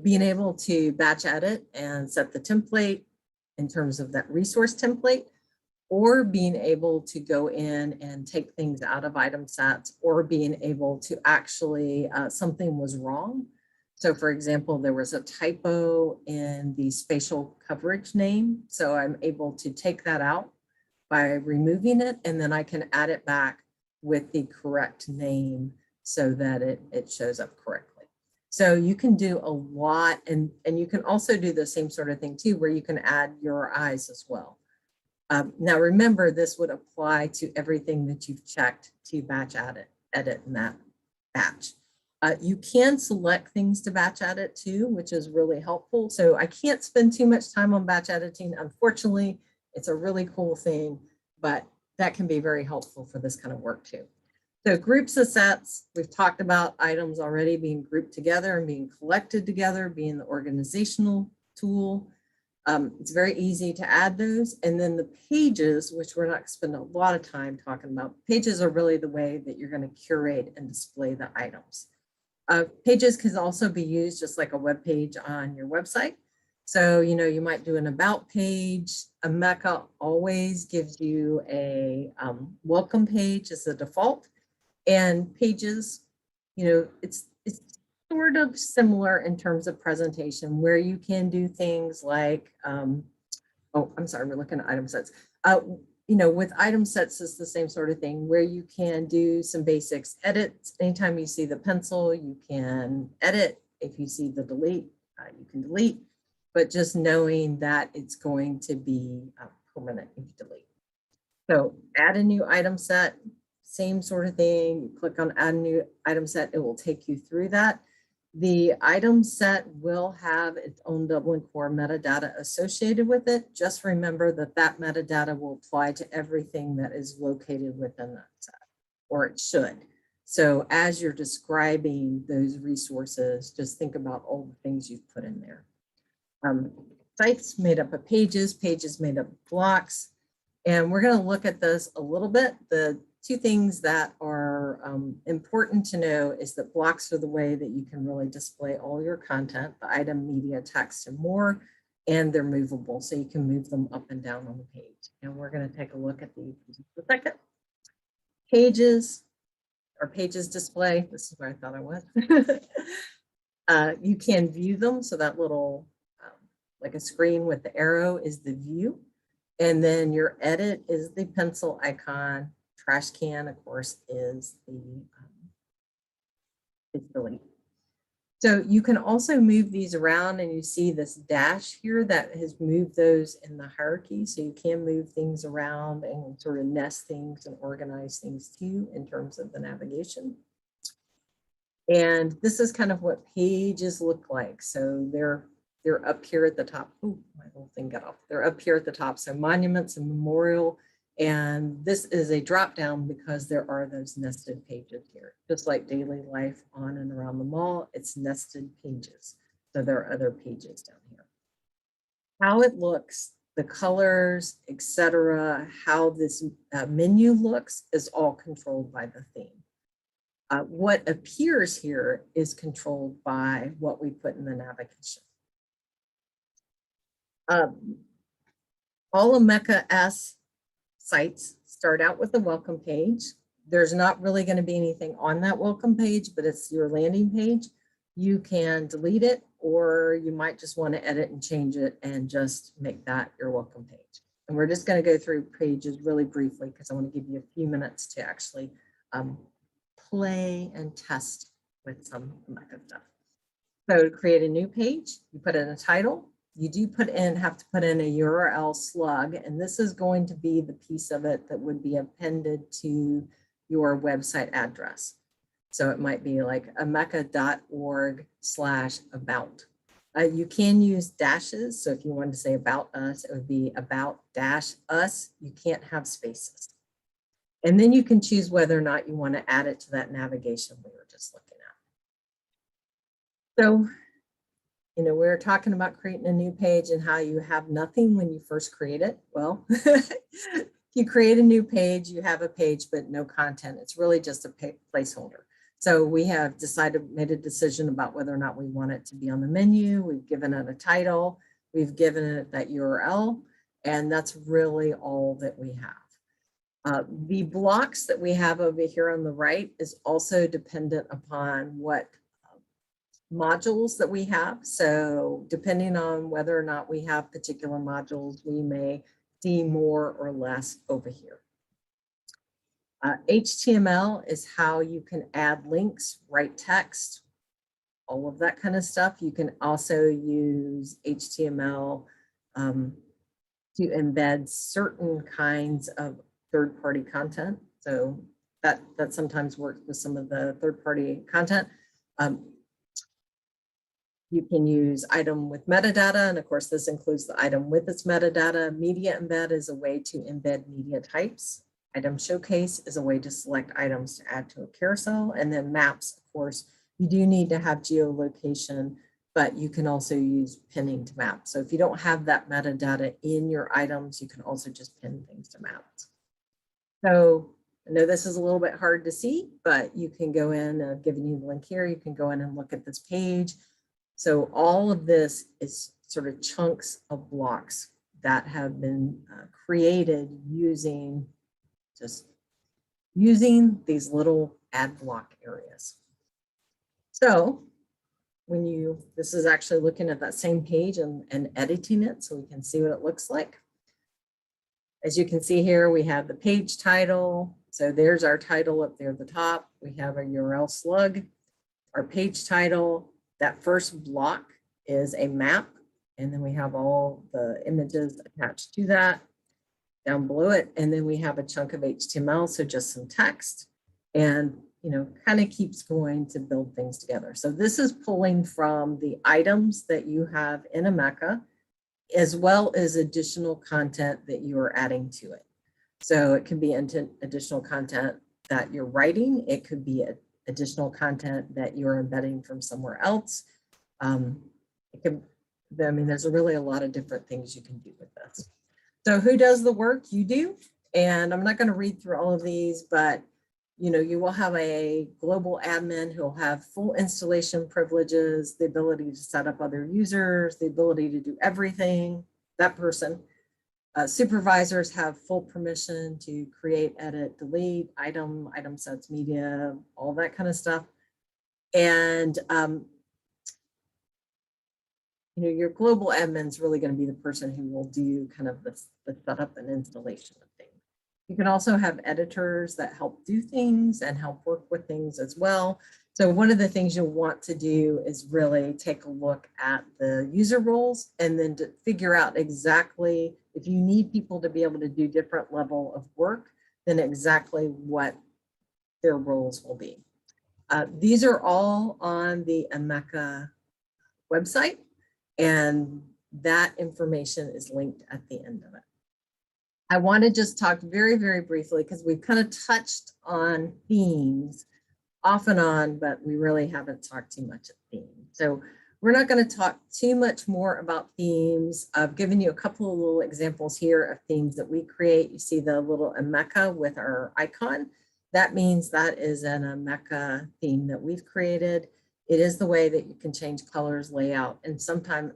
Being able to batch edit and set the template in terms of that resource template, or being able to go in and take things out of item sets, or being able to actually, something was wrong. So for example, there was a typo in the spatial coverage name. So I'm able to take that out by removing it, and then I can add it back with the correct name so that it shows up correctly. So you can do a lot, and you can also do the same sort of thing too, where you can add URIs as well. Now remember, this would apply to everything that you've checked to batch edit in that batch. You can select things to batch edit too, which is really helpful. So I can't spend too much time on batch editing. Unfortunately, it's a really cool thing, but that can be very helpful for this kind of work too. So groups of sets, we've talked about items already being grouped together and being collected together, being the organizational tool. It's very easy to add those. And then the pages, which we're not going to spend a lot of time talking about, pages are really the way that you're going to curate and display the items. Pages can also be used just like a web page on your website. So, you might do an about page. Omeka always gives you a welcome page as the default. And pages, it's sort of similar in terms of presentation, where you can do things like, oh, I'm sorry, we're looking at item sets. You know, with item sets, it's the same sort of thing where you can do some basics edits. Anytime you see the pencil, you can edit. If you see the delete, you can delete. But just knowing that it's going to be permanent if you delete. So add a new item set, same sort of thing. You click on add a new item set, it will take you through that. The item set will have its own Dublin Core metadata associated with it. Just remember that that metadata will apply to everything that is located within that set, or it should. So as you're describing those resources, just think about all the things you've put in there. Sites made up of pages, pages made up of blocks. And we're going to look at this a little bit. The two things that are important to know is that blocks are the way that you can really display all your content, the item, media, text, and more, and they're movable. So you can move them up and down on the page. And we're going to take a look at these in a second. Pages or pages display. This is where I thought I was. You can view them. So that little, like a screen with the arrow is the view. And then your edit is the pencil icon. Trash can, of course, is the delete. So you can also move these around, and you see this dash here that has moved those in the hierarchy. So you can move things around and sort of nest things and organize things too in terms of the navigation. And this is kind of what pages look like. So they're up here at the top. Oh, my little thing got off. They're up here at the top. So monuments and memorial. And this is a drop down because there are those nested pages here. Just like daily life on and around the mall, it's nested pages. So there are other pages down here. How it looks, the colors, etc., how this menu looks is all controlled by the theme. What appears here is controlled by what we put in the navigation. All Omeka sites start out with a welcome page. There's not really going to be anything on that welcome page, but it's your landing page. You can delete it, or you might just want to edit and change it and just make that your welcome page. And we're just going to go through pages really briefly because I want to give you a few minutes to actually play and test with some Omeka stuff. So to create a new page, you put in a title. You do have to put in a URL slug, and this is going to be the piece of it that would be appended to your website address. So it might be like omeka.org/about. You can use dashes. So if you wanted to say about us, it would be about-us. You can't have spaces. And then you can choose whether or not you want to add it to that navigation we were just looking at. So, you know, we're talking about creating a new page and how you have nothing when you first create it. Well, you create a new page, you have a page, but no content. It's really just a placeholder. So we have made a decision about whether or not we want it to be on the menu. We've given it a title, we've given it that URL, and that's really all that we have. The blocks that we have over here on the right is also dependent upon what modules that we have. So depending on whether or not we have particular modules, we may see more or less over here. HTML is how you can add links, write text, all of that kind of stuff. You can also use HTML to embed certain kinds of third-party content. So that sometimes works with some of the third-party content. You can use item with metadata, and of course this includes the item with its metadata. Media embed is a way to embed media types. Item showcase is a way to select items to add to a carousel. And then maps, of course, you do need to have geolocation, but you can also use pinning to map. So if you don't have that metadata in your items, you can also just pin things to maps. So I know this is a little bit hard to see, but you can go in, I've given you the link here, you can go in and look at this page. So all of this is sort of chunks of blocks that have been created using these little ad block areas. So this is actually looking at that same page and editing it so we can see what it looks like. As you can see here, we have the page title. So there's our title up there at the top. We have a URL slug, our page title. That first block is a map. And then we have all the images attached to that down below it. And then we have a chunk of HTML, so just some text, and kind of keeps going to build things together. So this is pulling from the items that you have in Omeka, as well as additional content that you are adding to it. So it can be additional content that you're writing. It could be additional content that you're embedding from somewhere else. There's really a lot of different things you can do with this. So who does the work? You do. And I'm not going to read through all of these, but you will have a global admin who will have full installation privileges, the ability to set up other users, the ability to do everything, that person. Supervisors have full permission to create, edit, delete, item sets, media, all that kind of stuff. And your global admin is really going to be the person who will do kind of the setup and installation of things. You can also have editors that help do things and help work with things as well. So one of the things you'll want to do is really take a look at the user roles and then to figure out exactly, if you need people to be able to do different level of work, then exactly what their roles will be. These are all on the Omeka website, and that information is linked at the end of it. I want to just talk very, very briefly because we've kind of touched on themes off and on, but we really haven't talked too much of themes. So we're not going to talk too much more about themes. I've given you a couple of little examples here of themes that we create. You see the little Omeka with our icon. That means that is an Omeka theme that we've created. It is the way that you can change colors, layout, and sometimes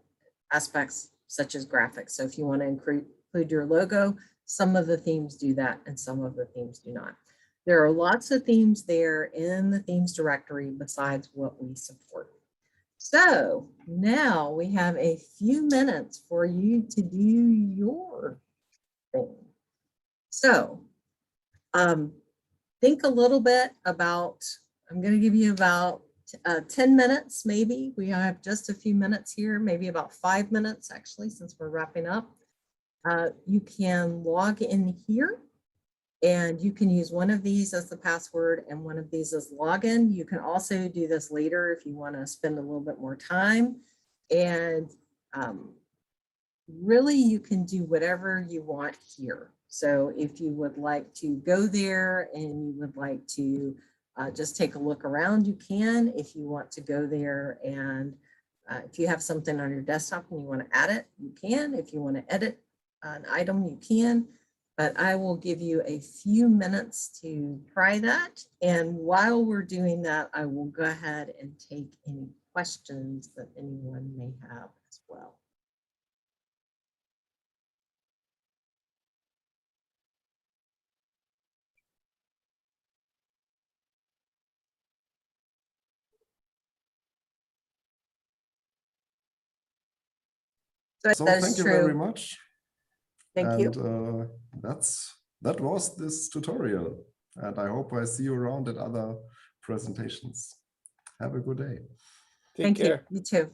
aspects such as graphics. So if you want to include your logo, some of the themes do that and some of the themes do not. There are lots of themes there in the themes directory besides what we support. So now we have a few minutes for you to do your thing. So think a little bit about, I'm going to give you about 10 minutes maybe. We have just a few minutes here, maybe about 5 minutes actually, since we're wrapping up. You can log in here and you can use one of these as the password and one of these as login. You can also do this later if you want to spend a little bit more time. And really you can do whatever you want here. So if you would like to go there and you would like to just take a look around, you can. If you want to go there and if you have something on your desktop and you want to add it, you can. If you want to edit an item, you can. But I will give you a few minutes to try that. And while we're doing that, I will go ahead and take any questions that anyone may have as well. So thank you very much. Thank you. That was this tutorial. And I hope I see you around at other presentations. Have a good day. Thank you. You too.